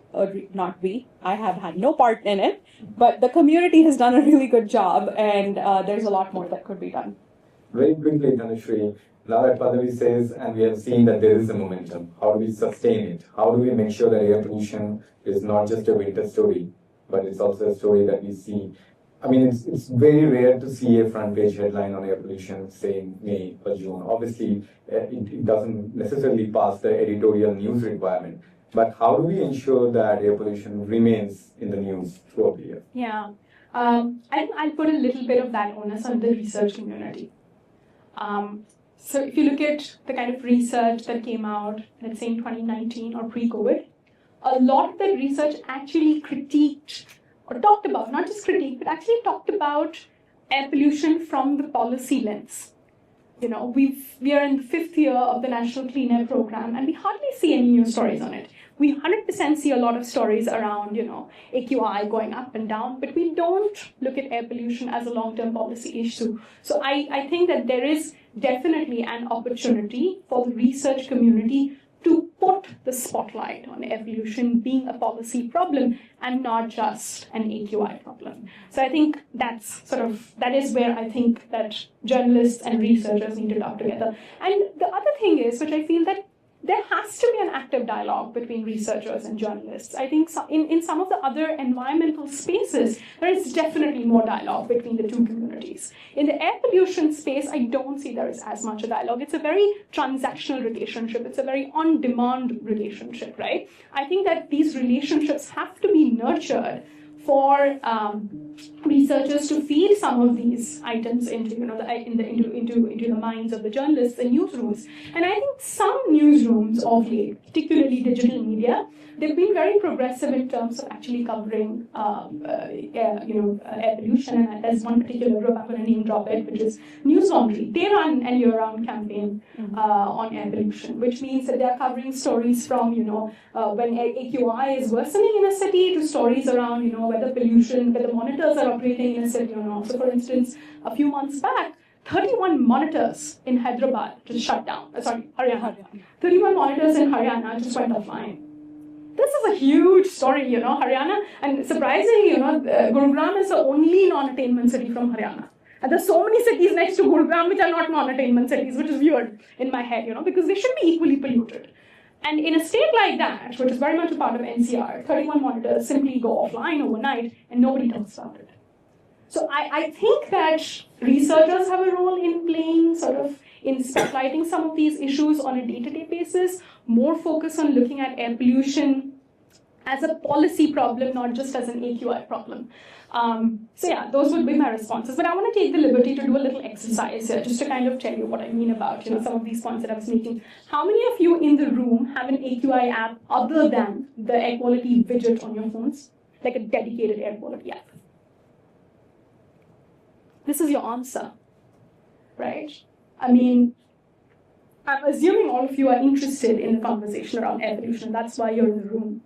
not we, I have had no part in it, but the community has done a really good job, and there's a lot more that could be done. Very quickly, Tanushree, now that Padmavi says, and we have seen that there is a momentum, how do we sustain it? How do we make sure that air pollution is not just a winter story, but it's also a story that we see? I mean, it's very rare to see a front page headline on air pollution saying May or June. Obviously, it doesn't necessarily pass the editorial news requirement. But how do we ensure that air pollution remains in the news throughout the year? Yeah, I'll put a little bit of that onus on the research community. So if you look at the kind of research that came out, let's say in 2019 or pre-COVID, a lot of that research actually critiqued or talked about, not just critiqued, but actually talked about air pollution from the policy lens. We are in the 5th year of the National Clean Air Program, and we hardly see any news stories on it. We 100% see a lot of stories around, AQI going up and down, but we don't look at air pollution as a long-term policy issue. So I think that there is definitely an opportunity for the research community to put the spotlight on air pollution being a policy problem and not just an AQI problem. So I think that is where I think that journalists and researchers need to talk together. And the other thing is, which I feel that there has to be an active dialogue between researchers and journalists. I think in some of the other environmental spaces, there is definitely more dialogue between the two communities. In the air pollution space, I don't see there is as much a dialogue. It's a very transactional relationship. It's a very on-demand relationship, right? I think that these relationships have to be nurtured for researchers to feed some of these items into the minds of the journalists and newsrooms. And I think some newsrooms of late, particularly digital media, they've been very progressive in terms of actually covering air pollution. And there's one particular group, I'm going to name drop it, which is News Laundry. They run an year-round campaign on air pollution, which means that they're covering stories from when AQI is worsening in a city to stories around whether monitors are operating in a city or not. So, for instance, a few months back, 31 monitors in Hyderabad just shut down. Haryana. 31 monitors in Haryana just went offline. This is a huge story, Haryana. And surprisingly, Gurugram is the only non-attainment city from Haryana. And there's so many cities next to Gurugram which are not non-attainment cities, which is weird in my head, because they should be equally polluted. And in a state like that, which is very much a part of NCR, 31 monitors simply go offline overnight and nobody talks about it. So I think that researchers have a role in playing, in spotlighting some of these issues on a day-to-day basis, more focus on looking at air pollution as a policy problem, not just as an AQI problem. Those would be my responses. But I want to take the liberty to do a little exercise here, just to kind of tell you what I mean about some of these points that I was making. How many of you in the room have an AQI app other than the air quality widget on your phones? Like a dedicated air quality app? This is your answer, right? I mean, I'm assuming all of you are interested in the conversation around air pollution. That's why you're in the room.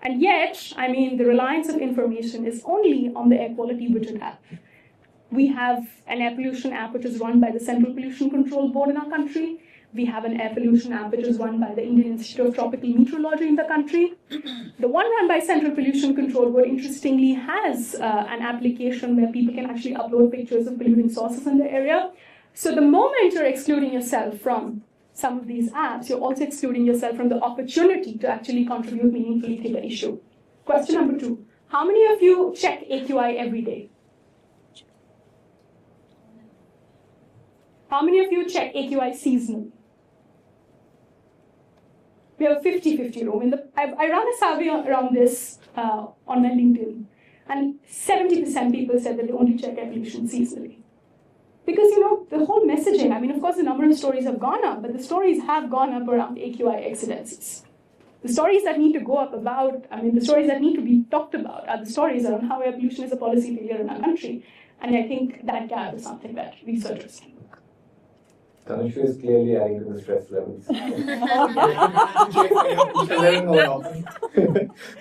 And yet, the reliance of information is only on the air quality widget app. We have an air pollution app which is run by the Central Pollution Control Board in our country. We have an air pollution app which is run by the Indian Institute of Tropical Meteorology in the country. The one run by Central Pollution Control Board, interestingly, has an application where people can actually upload pictures of polluting sources in the area. So the moment you're excluding yourself from some of these apps, you're also excluding yourself from the opportunity to actually contribute meaningfully to the issue. Question number 2. How many of you check AQI every day? How many of you check AQI seasonally? We have a 50-50 room. I ran a survey around this on my LinkedIn, and 70% people said that they only check air pollution seasonally. Because, the whole messaging, of course, the number of stories have gone up, but the stories have gone up around AQI exceedences. The stories that need to go up the stories that need to be talked about are the stories around how air pollution is a policy failure in our country. And I think that gap is something that researchers can look. Tanushree is clearly adding to the stress levels.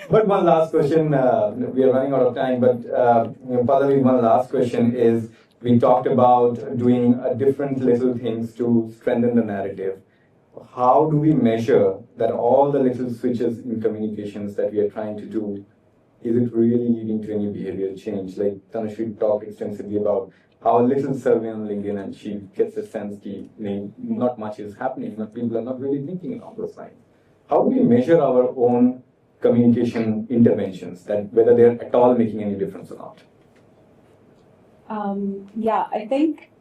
But one last question, we are running out of time, but Pallavi, one last question is, we talked about doing different little things to strengthen the narrative. How do we measure that all the little switches in communications that we are trying to do, is it really leading to any behavioral change? Like Tanushree talked extensively about how a little survey on LinkedIn and she gets a sense that not much is happening, but people are not really thinking along those lines. How do we measure our own communication interventions, that whether they're at all making any difference or not? I think,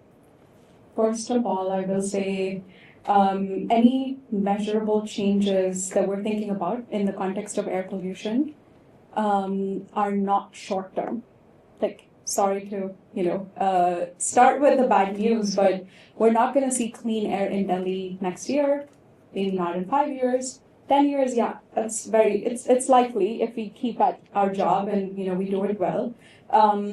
first of all, I will say any measurable changes that we're thinking about in the context of air pollution are not short-term. Like, sorry to, start with the bad news, but we're not going to see clean air in Delhi next year, maybe not in 5 years. 10 years, yeah, it's likely if we keep at our job and, we do it well.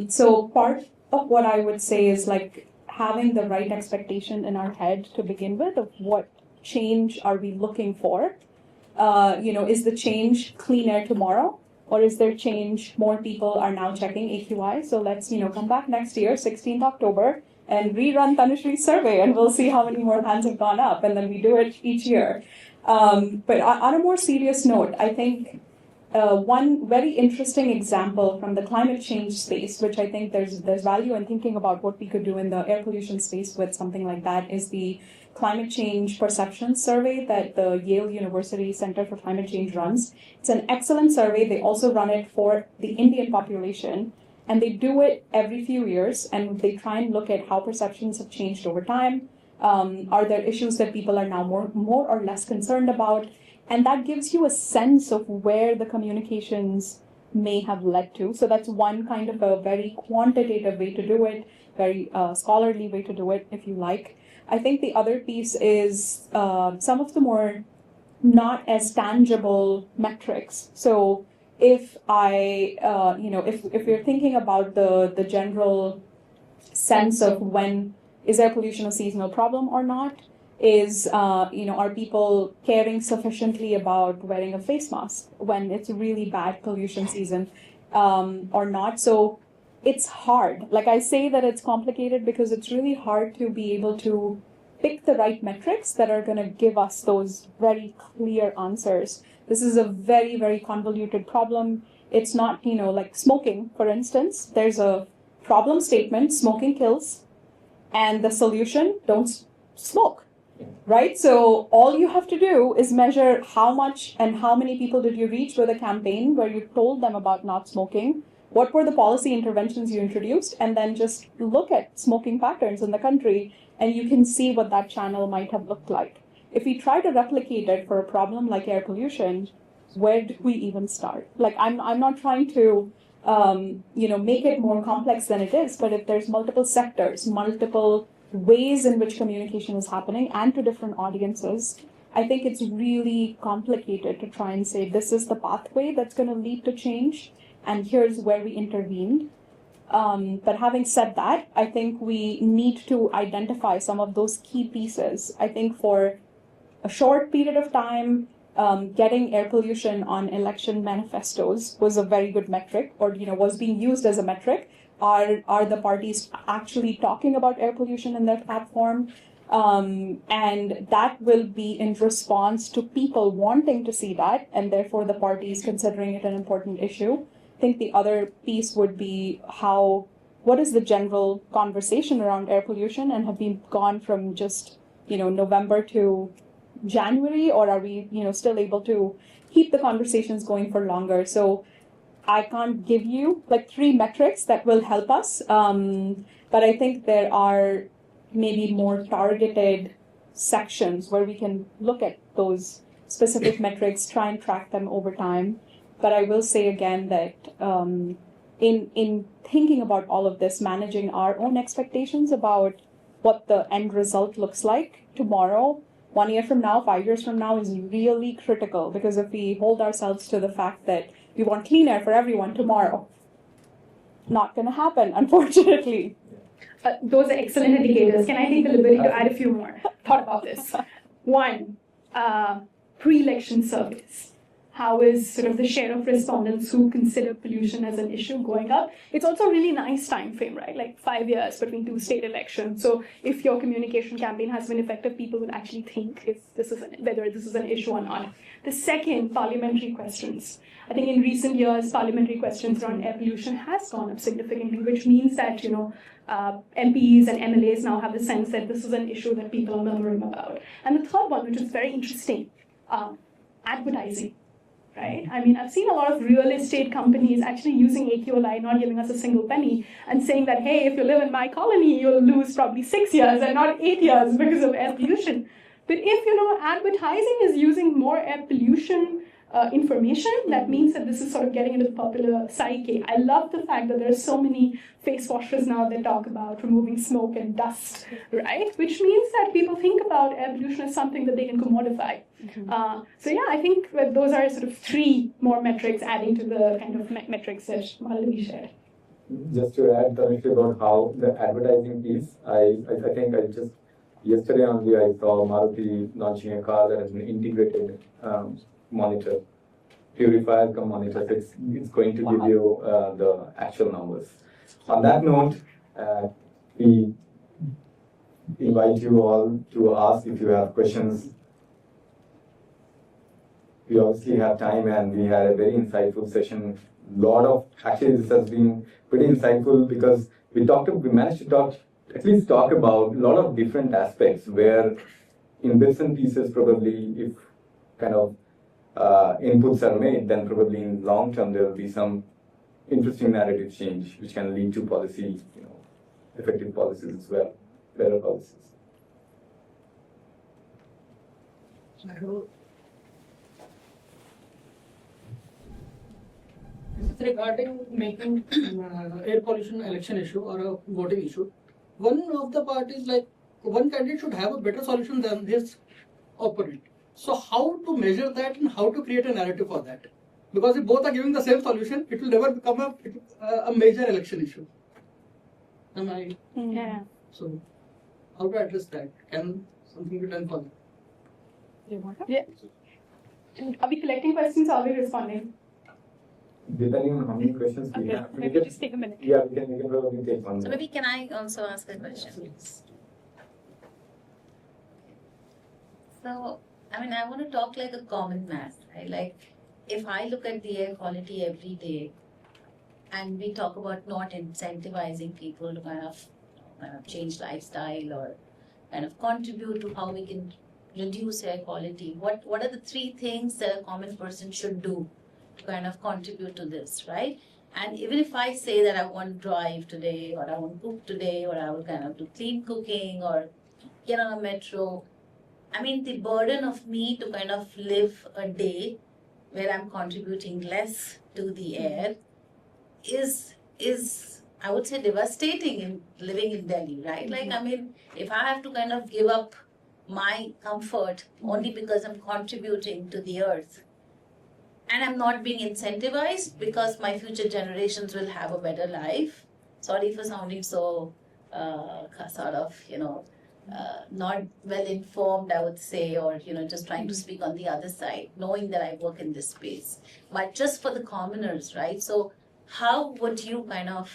So part of what I would say is like having the right expectation in our head to begin with of what change are we looking for. Is the change clean air tomorrow? Or is there change more people are now checking AQI? So let's, come back next year, 16th October, and rerun Tanushree survey, and we'll see how many more hands have gone up, and then we do it each year. But on a more serious note, I think one very interesting example from the climate change space, which I think there's value in thinking about what we could do in the air pollution space with something like that, is the climate change perception survey that the Yale University Center for Climate Change runs. It's an excellent survey. They also run it for the Indian population, and they do it every few years, and they try and look at how perceptions have changed over time. Are there issues that people are now more or less concerned about? And that gives you a sense of where the communications may have led to. So that's one kind of a very quantitative way to do it, very scholarly way to do it, if you like. I think the other piece is some of the more not as tangible metrics. So if if you're thinking about the general sense of when is air pollution a seasonal problem or not, is are people caring sufficiently about wearing a face mask when it's really bad pollution season or not? So it's hard. Like I say that it's complicated because it's really hard to be able to pick the right metrics that are going to give us those very clear answers. This is a very, very convoluted problem. It's not, like smoking, for instance. There's a problem statement, smoking kills, and the solution, don't smoke, right? So all you have to do is measure how much and how many people did you reach with a campaign where you told them about not smoking, what were the policy interventions you introduced, and then just look at smoking patterns in the country, and you can see what that channel might have looked like. If we try to replicate it for a problem like air pollution, where do we even start? Like, I'm not trying to, make it more complex than it is, but if there's multiple sectors, multiple ways in which communication is happening and to different audiences, I think it's really complicated to try and say, this is the pathway that's going to lead to change, and here's where we intervened. But having said that, I think we need to identify some of those key pieces. I think for a short period of time, getting air pollution on election manifestos was a very good metric, or was being used as a metric. Are the parties actually talking about air pollution in their platform? And that will be in response to people wanting to see that, and therefore the parties considering it an important issue. I think the other piece would be what is the general conversation around air pollution, and have we gone from just, November to January, or are we, still able to keep the conversations going for longer? So I can't give you like 3 metrics that will help us, but I think there are maybe more targeted sections where we can look at those specific metrics, try and track them over time. But I will say again that in thinking about all of this, managing our own expectations about what the end result looks like tomorrow, 1 year from now, 5 years from now, is really critical. Because if we hold ourselves to the fact that we want clean air for everyone tomorrow, not going to happen, unfortunately. Those are excellent indicators. Can I take the liberty to add a few more? Thought about this. One, pre-election surveys. How is sort of the share of respondents who consider pollution as an issue going up? It's also a really nice time frame, right? Like 5 years between 2 state elections. So if your communication campaign has been effective, people will actually think if whether this is an issue or not. The second, parliamentary questions. I think in recent years, parliamentary questions around air pollution has gone up significantly, which means that, MPs and MLAs now have the sense that this is an issue that people are murmuring about. And the third one, which is very interesting, advertising. Right? I mean, I've seen a lot of real estate companies actually using AQLI, not giving us a single penny, and saying that, hey, if you live in my colony, you'll lose probably 6 years and not 8 years because of air pollution. But if, advertising is using more air pollution information, that means that this is sort of getting into the popular psyche. I love the fact that there are so many face washers now that talk about removing smoke and dust, right? Which means that people think about air pollution as something that they can commodify. So yeah, I think that those are sort of three more metrics adding to the kind of metrics that Malini shared. Just to add, Tanushree, about how the advertising piece, I think I just yesterday only I saw Maruti launching a car that has an integrated monitor, purifier come monitor. So it's going to give you the actual numbers. On that note, we invite you all to ask if you have questions. We obviously have time, and we had a very insightful session. Actually, this has been pretty insightful because we managed to at least talk about a lot of different aspects where in bits and pieces, probably if kind of inputs are made, then probably in long term there will be some interesting narrative change which can lead to policy, effective policies as well, better policies. This is regarding making air pollution election issue or a voting issue. One of the parties, like one candidate, should have a better solution than his opponent. So how to measure that and how to create a narrative for that? Because if both are giving the same solution, it will never become a major election issue. Am I? Yeah. So how to address that? Can something be done for that? Yeah. Are we collecting questions or are we responding? Depending on how many questions we Okay, have. maybe just take a minute. Yeah, we can probably take one. So maybe can I also ask a question? So, I mean, I want to talk like a common man, right? Like, if I look at the air quality every day, and we talk about not incentivizing people to kind of change lifestyle or kind of contribute to how we can reduce air quality, what are the three things that a common person should do to kind of contribute to this, right? And even if I say that I want to drive today, or I want to cook today, or I will kind of do clean cooking, or get on a metro, I mean, the burden of me to kind of live a day where I'm contributing less to the air is I would say devastating in living in Delhi, right? Like, I mean, if I have to kind of give up my comfort only because I'm contributing to the earth, and I'm not being incentivized because my future generations will have a better life. Sorry for sounding so sort of, not well informed, I would say, or, just trying to speak on the other side, knowing that I work in this space. But just for the commoners, right? So how would you kind of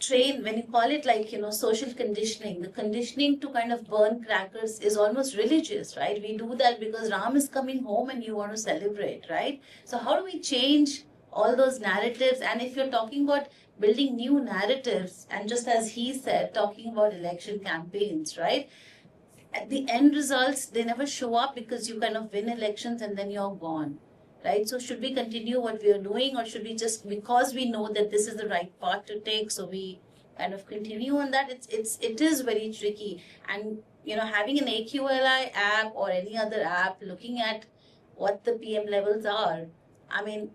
train, when you call it like, social conditioning, the conditioning to kind of burn crackers is almost religious, right? We do that because Ram is coming home and you want to celebrate, right? So how do we change all those narratives? And if you're talking about building new narratives, and just as he said, talking about election campaigns, right? At the end results, they never show up because you kind of win elections and then you're gone. Right? So should we continue what we are doing, or should we just, because we know that this is the right path to take, so we kind of continue on that? It is very tricky. And, having an AQLI app or any other app looking at what the PM levels are, I mean,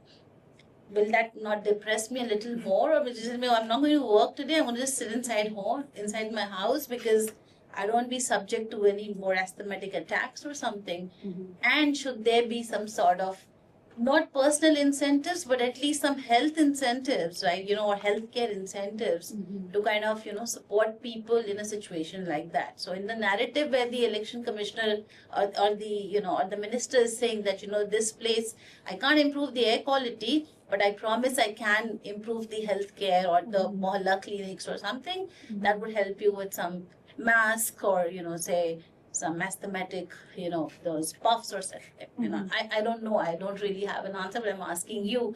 will that not depress me a little more? Or will it just say, I'm not going to work today, I'm going to just sit inside my house, because I don't want to be subject to any more asthmatic attacks or something. And should there be some sort of, not personal incentives, but at least some health incentives, right? Or healthcare incentives to kind of, support people in a situation like that. So in the narrative where the election commissioner or the, or the minister is saying that, this place, I can't improve the air quality, but I promise I can improve the healthcare or the mohalla clinics or something that would help you with some mask or, say, some mathematic, those puffs or something. I don't know. I don't really have an answer, but I'm asking you,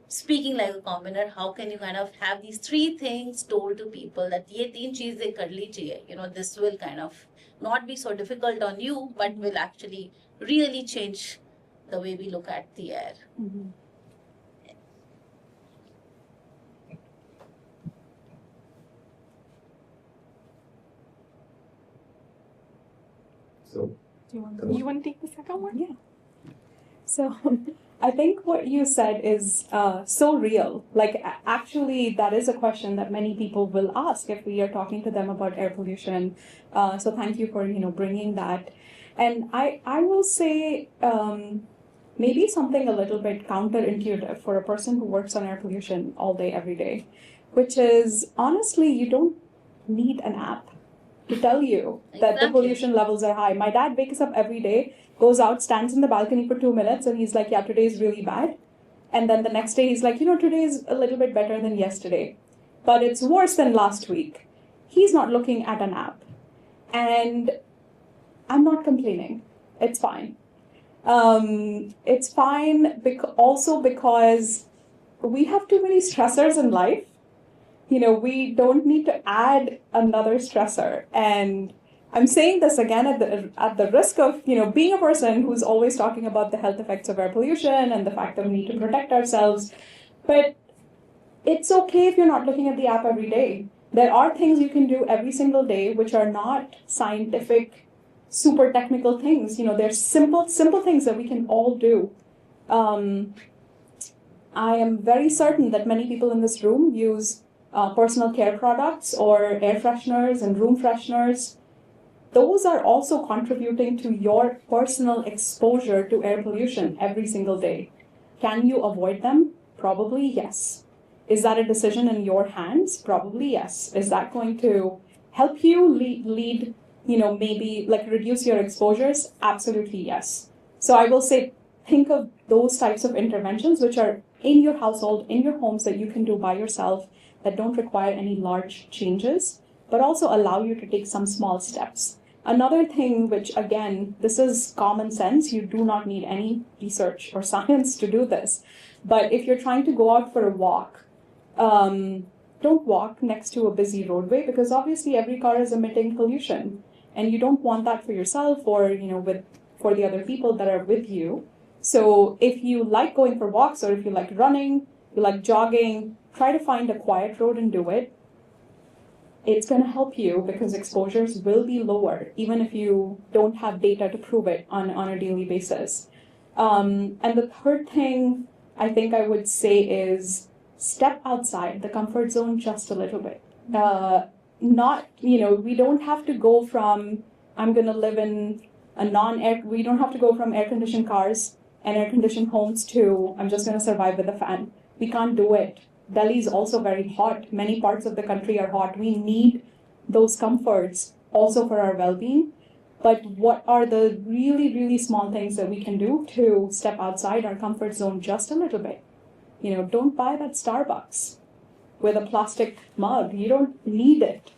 speaking like a commoner, how can you kind of have these three things told to people that ye teen cheezein kar lijiye, this will kind of not be so difficult on you, but will actually really change the way we look at the air. So, You want to take the second one? Yeah. So I think what you said is so real. Like, actually, that is a question that many people will ask if we are talking to them about air pollution. So thank you for bringing that. And I will say maybe something a little bit counterintuitive for a person who works on air pollution all day, every day, which is honestly, you don't need an app to tell you that the Exactly. pollution levels are high. My dad wakes up every day, goes out, stands in the balcony for 2 minutes, and he's like, yeah, today is really bad. And then the next day, he's like, today is a little bit better than yesterday, but it's worse than last week. He's not looking at an app. And I'm not complaining. It's fine. It's fine also because we have too many stressors in life. We don't need to add another stressor. And I'm saying this again at the risk of, being a person who's always talking about the health effects of air pollution and the fact that we need to protect ourselves. But it's okay if you're not looking at the app every day. There are things you can do every single day which are not scientific, super technical things. There's simple things that we can all do. I am very certain that many people in this room use personal care products or air fresheners and room fresheners. Those are also contributing to your personal exposure to air pollution every single day. Can you avoid them? Probably yes. Is that a decision in your hands? Probably yes. Is that going to help you lead maybe like reduce your exposures? Absolutely yes. So I will say, think of those types of interventions which are in your household, in your homes, that you can do by yourself, that don't require any large changes, but also allow you to take some small steps. Another thing, which again, this is common sense, you do not need any research or science to do this, but if you're trying to go out for a walk, don't walk next to a busy roadway, because obviously every car is emitting pollution, and you don't want that for yourself or for the other people that are with you. So if you like going for walks, or if you like running, you like jogging, try to find a quiet road and do it. It's going to help you because exposures will be lower, even if you don't have data to prove it on a daily basis. And the third thing I think I would say is step outside the comfort zone just a little bit. We don't have to go from, I'm going to live in we don't have to go from air-conditioned cars and air-conditioned homes to, I'm just going to survive with a fan. We can't do it. Delhi is also very hot. Many parts of the country are hot. We need those comforts also for our well-being. But what are the really, really small things that we can do to step outside our comfort zone just a little bit? Don't buy that Starbucks with a plastic mug. You don't need it.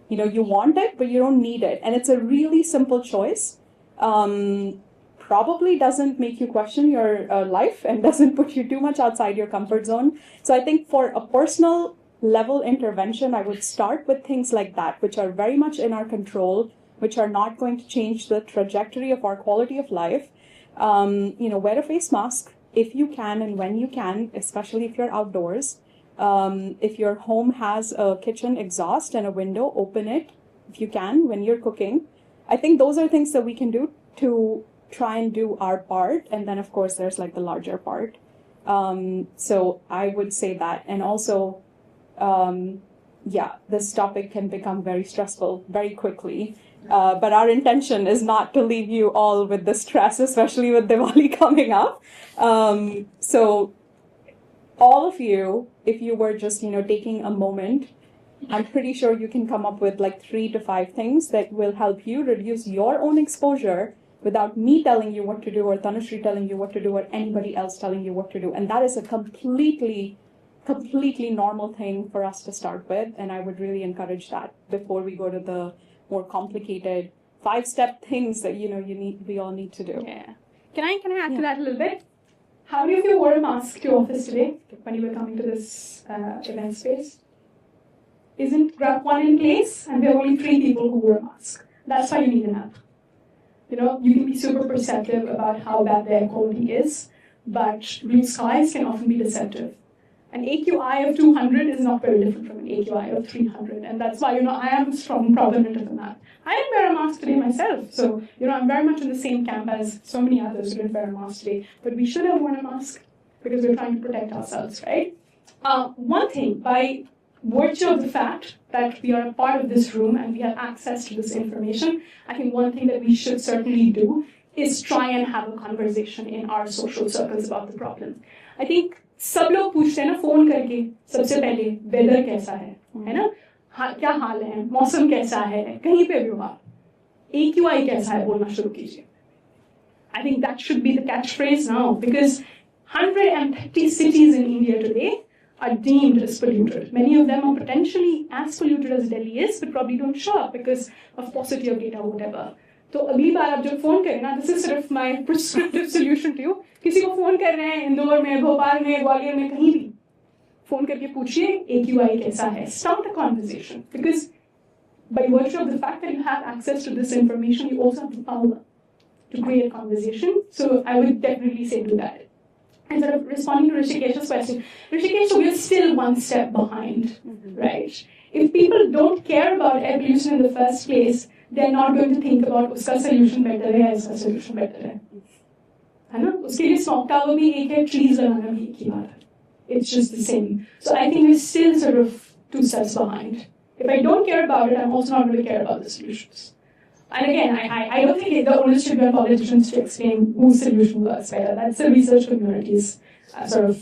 You want it, but you don't need it. And it's a really simple choice. Probably doesn't make you question your life and doesn't put you too much outside your comfort zone. So I think for a personal level intervention, I would start with things like that, which are very much in our control, which are not going to change the trajectory of our quality of life. Wear a face mask if you can and when you can, especially if you're outdoors. If your home has a kitchen exhaust and a window, open it if you can when you're cooking. I think those are things that we can do to try and do our part. And then, of course, there's like the larger part. So I would say that. And also, this topic can become very stressful very quickly. But our intention is not to leave you all with the stress, especially with Diwali coming up. So all of you, if you were just, taking a moment, I'm pretty sure you can come up with like 3 to 5 things that will help you reduce your own exposure without me telling you what to do, or Tanushree telling you what to do, or anybody else telling you what to do. And that is a completely normal thing for us to start with. And I would really encourage that before we go to the more complicated 5-step things that, we all need to do. Yeah. Can I add to that a little bit? How many of you wore a mask to office today when you were coming to this event space? Isn't Grab 1 in place? And there are only 3 people who wore a mask. That's why you need an app. You can be super perceptive about how bad the air quality is, but blue skies can often be deceptive. An AQI of 200 is not very different from an AQI of 300, and that's why, I am a strong proponent of an app. I didn't wear a mask today myself. So, I'm very much in the same camp as so many others who didn't wear a mask today. But we should have worn a mask because we're trying to protect ourselves, right? One thing, by virtue of the fact that we are a part of this room and we have access to this information, I think one thing that we should certainly do is try and have a conversation in our social circles about the problem. I think सब लोग पूछते हैं ना phone करके सबसे पहले weather कैसा है ना क्या हाल है मौसम कैसा है कहीं पे भी हो आप AQI कैसा है बोलना शुरू कीजिए I think that should be the catchphrase now because 130 cities in India today are deemed as polluted. Many of them are potentially as polluted as Delhi is, but probably don't show up because of paucity of data or whatever. तो अगली बार आप जब phone करें ना, this is sort of my prescriptive solution to you. किसी को phone कर रहे हैं इंदौर में, भोपाल में, ग्वालियर में, कहीं भी फोन करके पूछिए AQI कैसा है. Start a conversation because by virtue of the fact that you have access to this information, you also have the power to create conversation. So I would definitely say do that. And sort of responding to Rishikesh's question, Rishikesh, so we're still one step behind, right? If people don't care about air pollution in the first place, they're not going to think about uska solution better hai, iska solution better hai. है ना? उसके लिए smog tower भी एक है, trees लगाना भी एक ही बात है. It's just the same. So I think we're still sort of 2 steps behind. If I don't care about it, I'm also not going to care about the solutions. And again, I don't think the onus should be on politicians to explain whose solution works better. That's the research community's sort of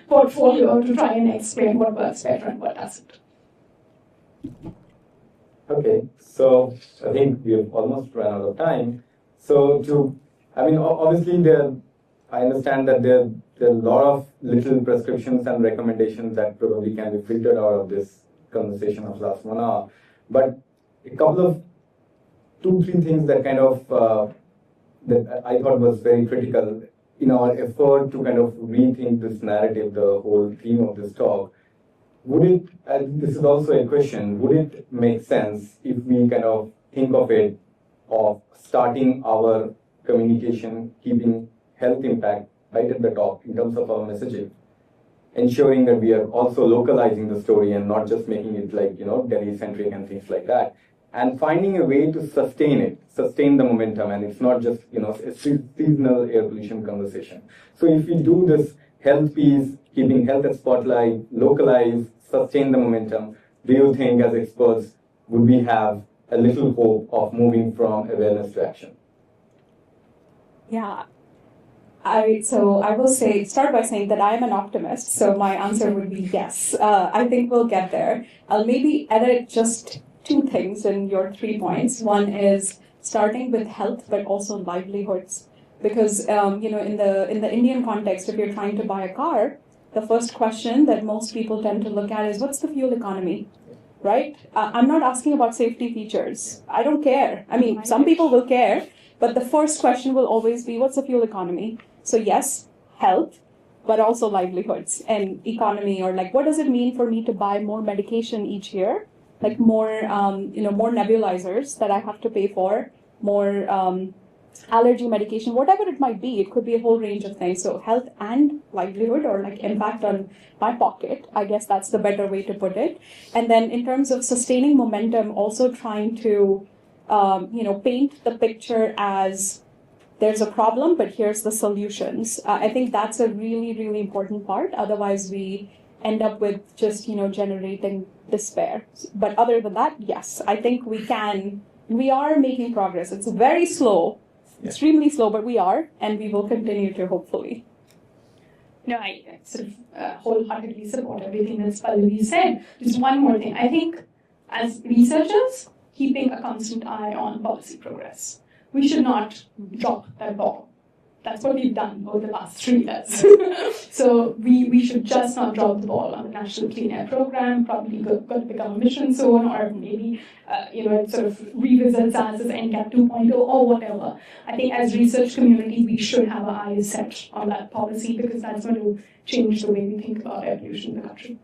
portfolio to try and explain what works better and what doesn't. Okay, so I think we have almost run out of time. So obviously I understand that there are a lot of little prescriptions and recommendations that probably can be filtered out of this conversation of last 1 hour. But a couple of 2-3 things that kind of that I thought was very critical in our effort to kind of rethink this narrative, the whole theme of this talk. Would it, and this is also a question, would it make sense if we kind of think of it of starting our communication, keeping health impact right at the top in terms of our messaging, ensuring that we are also localizing the story and not just making it like, Delhi-centric and things like that, and finding a way to sustain the momentum, and it's not just, a seasonal air pollution conversation. So if we do this health piece, keeping health at spotlight, localize, sustain the momentum, do you think as experts, would we have a little hope of moving from awareness to action? Yeah. So I will start by saying that I am an optimist, so my answer would be yes. I think we'll get there. I'll maybe edit just 2 things in your 3 points. One is starting with health, but also livelihoods. Because in the Indian context, if you're trying to buy a car, the first question that most people tend to look at is what's the fuel economy, right? I'm not asking about safety features. I don't care. I mean, some people will care, but the first question will always be what's the fuel economy? So yes, health, but also livelihoods and economy, or like what does it mean for me to buy more medication each year, like more nebulizers that I have to pay for, more allergy medication, whatever it might be. It could be a whole range of things. So health and livelihood, or like impact on my pocket, I guess that's the better way to put it. And then in terms of sustaining momentum, also trying to paint the picture as there's a problem, but here's the solutions. I think that's a really, really important part. Otherwise, we end up with just, generating despair. But other than that, yes, I think we are making progress. It's very slow, extremely slow, but we are, and we will continue to, hopefully. No, I sort of wholeheartedly support everything that Pallavi said. Just one more thing. I think as researchers, keeping a constant eye on policy progress. We should not drop that ball. That's what we've done over the last 3 years. So we should just not drop the ball on the National Clean Air Program, probably going to become a mission soon, or maybe, it sort of revisits us as NCAP 2.0 or whatever. I think as research community, we should have our eyes set on that policy because that's going to change the way we think about air pollution in the country.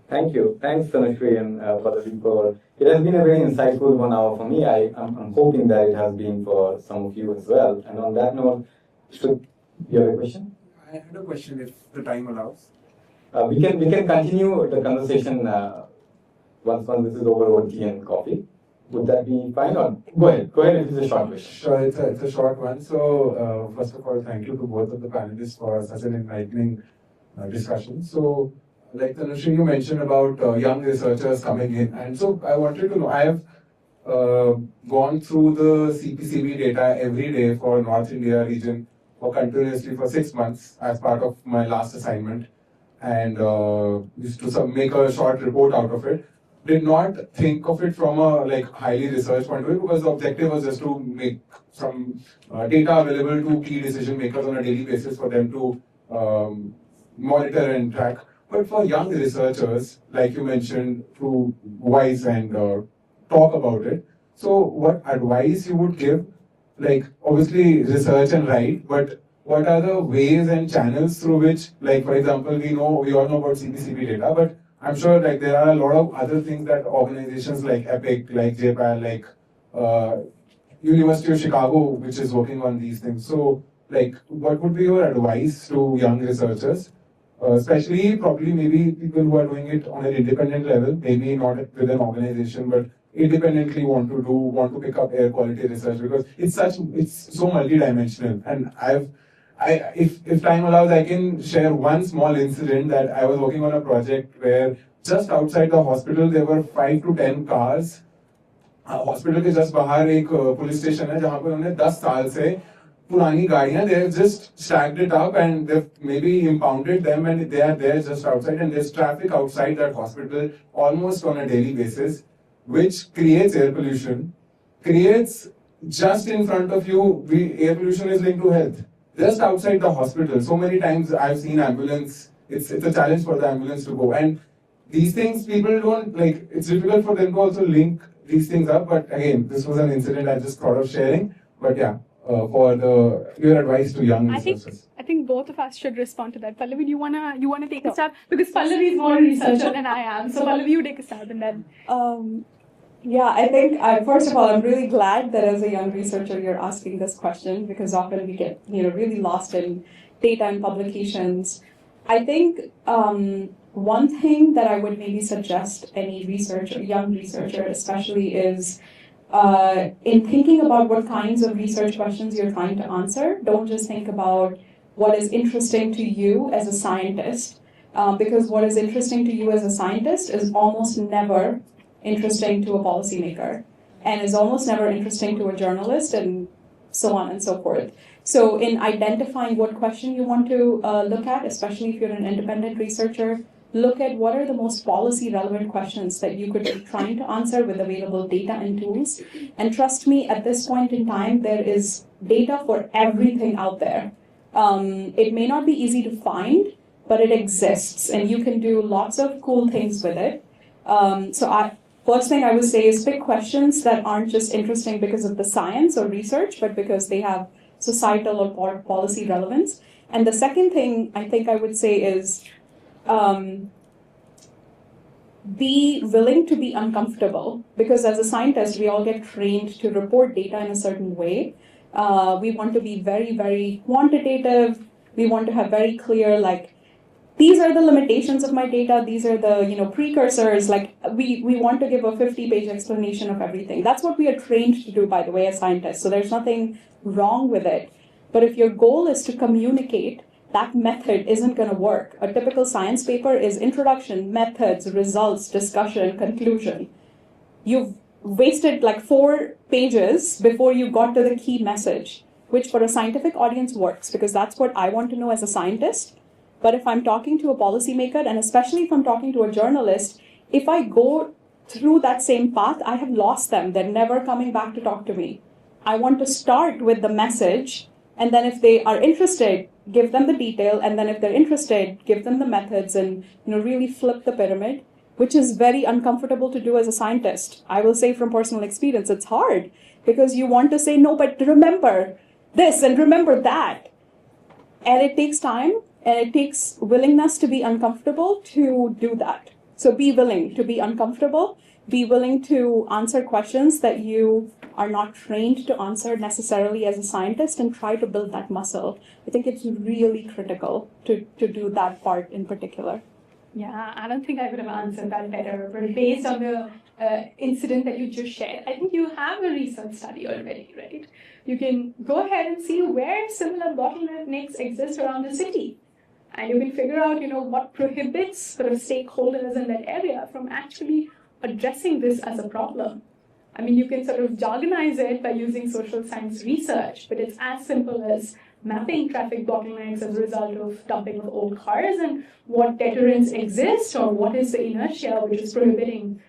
Thank you. Thanks, Tanushree and Pallavi, for it has been a very insightful 1 hour for me. I'm hoping that it has been for some of you as well. And on that note, should you have a question? I had a question if the time allows. We can continue the conversation once this is over tea and coffee. Would that be fine? Or go ahead. Go ahead if it's a short question. Sure, it's a short one. So, first of all, thank you to both of the panelists for such an enlightening discussion. So, like Tanushree, you mentioned about young researchers coming in, and so I wanted to know. I have gone through the CPCB data every day for North India region for continuously for 6 months as part of my last assignment, and used to make a short report out of it. Did not think of it from a like highly research point of view because the objective was just to make some data available to key decision makers on a daily basis for them to monitor and track. But for young researchers, like you mentioned, to voice and talk about it. So, what advice you would give? Like, obviously, research and write, but what are the ways and channels through which, like, for example, we all know about CPCB data, but I'm sure like there are a lot of other things that organizations like EPIC, like JPAL, like University of Chicago, which is working on these things. So, like, what would be your advice to young researchers? Especially probably maybe people who are doing it on an independent level, maybe not with an organization, but independently want to pick up air quality research because it's so multidimensional. And if time allows, I can share one small incident that I was working on a project where just outside the hospital there were 5 to 10 cars. Hospital के just बाहर एक police station है जहाँ पर उन्होंने 10 साल से पुरानी गाड़ियां they have just stacked it up and they've maybe impounded them and they are there just outside and there's traffic outside that hospital almost on a daily basis, which creates air pollution, creates just in front of you. Air pollution is linked to health. Just outside the hospital, so many times I've seen ambulance. It's a challenge for the ambulance to go, and these things people don't like. It's difficult for them to also link these things up. But again, this was an incident I just thought of sharing. But yeah, for your advice to young researchers. I think both of us should respond to that. Pallavi, do you wanna take a stab? Because Pallavi is more a researcher than I am. So Pallavi, you take a stab and then. Yeah, I think first of all, I'm really glad that as a young researcher you're asking this question because often we get really lost in data and publications. I think one thing that I would maybe suggest any researcher, young researcher especially, is in thinking about what kinds of research questions you're trying to answer, don't just think about what is interesting to you as a scientist, because what is interesting to you as a scientist is almost never interesting to a policymaker and is almost never interesting to a journalist and so on and so forth. So in identifying what question you want to look at, especially if you're an independent researcher, look at what are the most policy relevant questions that you could be trying to answer with available data and tools. And trust me, at this point in time, there is data for everything out there. It may not be easy to find, but it exists and you can do lots of cool things with it. First thing I would say is pick questions that aren't just interesting because of the science or research, but because they have societal or policy relevance. And the second thing I think I would say is be willing to be uncomfortable, because as a scientist, we all get trained to report data in a certain way. We want to be very, very quantitative. We want to have very clear, like, these are the limitations of my data. These are the precursors. Like we want to give a 50-page explanation of everything. That's what we are trained to do, by the way, as scientists. So there's nothing wrong with it. But if your goal is to communicate, that method isn't going to work. A typical science paper is introduction, methods, results, discussion, conclusion. You've wasted like 4 pages before you got to the key message, which for a scientific audience works because that's what I want to know as a scientist. But if I'm talking to a policymaker, and especially if I'm talking to a journalist, if I go through that same path, I have lost them. They're never coming back to talk to me. I want to start with the message, and then if they are interested, give them the detail, and then if they're interested, give them the methods, and really flip the pyramid, which is very uncomfortable to do as a scientist. I will say from personal experience, it's hard because you want to say, no, but remember this and remember that. And it takes time. And it takes willingness to be uncomfortable to do that. So be willing to be uncomfortable. Be willing to answer questions that you are not trained to answer necessarily as a scientist and try to build that muscle. I think it's really critical to do that part in particular. Yeah, I don't think I would have answered that better, but based on the incident that you just shared, I think you have a research study already, right? You can go ahead and see where similar bottlenecks exist around the city. And you can figure out, what prohibits sort of stakeholders in that area from actually addressing this as a problem. I mean, you can sort of jargonize it by using social science research, but it's as simple as mapping traffic bottlenecks as a result of dumping of old cars and what deterrents exist or what is the inertia which is prohibiting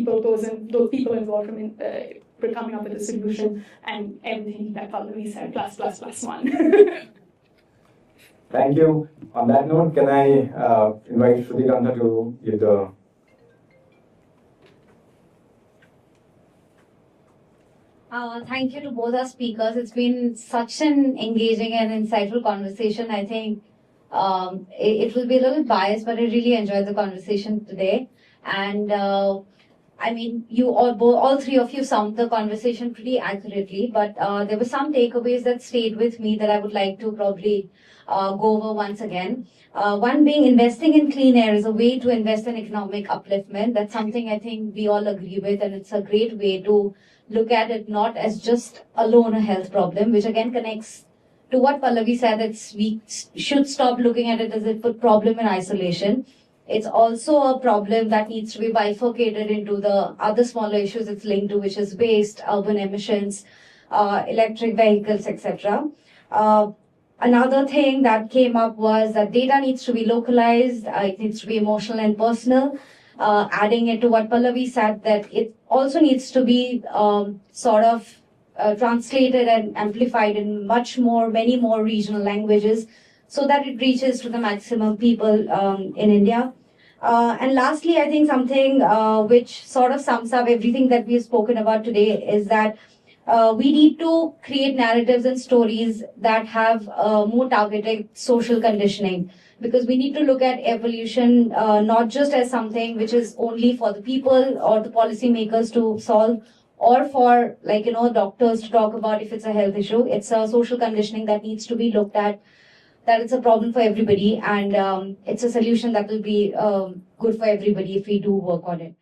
those people involved from coming up with a solution and everything that Pallavi said, plus one. Thank you. On that note, can I invite Shrutikanta to give the... Thank you to both our speakers. It's been such an engaging and insightful conversation. I think it will be a little biased, but I really enjoyed the conversation today. And I mean, all three of you summed the conversation pretty accurately, but there were some takeaways that stayed with me that I would like to probably go over once again. One being investing in clean air is a way to invest in economic upliftment. That's something I think we all agree with, and it's a great way to look at it not as just alone a health problem, which again connects to what Pallavi said, that we should stop looking at it as a problem in isolation. It's also a problem that needs to be bifurcated into the other smaller issues it's linked to, which is waste, urban emissions, electric vehicles, etc. Another thing that came up was that data needs to be localized, it needs to be emotional and personal. Adding it to what Pallavi said, that it also needs to be translated and amplified in many more regional languages so that it reaches to the maximum people in India. And lastly, I think something which sort of sums up everything that we've spoken about today is that we need to create narratives and stories that have more targeted social conditioning, because we need to look at evolution not just as something which is only for the people or the policymakers to solve, or for doctors to talk about if it's a health issue. It's a social conditioning that needs to be looked at, that it's a problem for everybody, and it's a solution that will be good for everybody if we do work on it.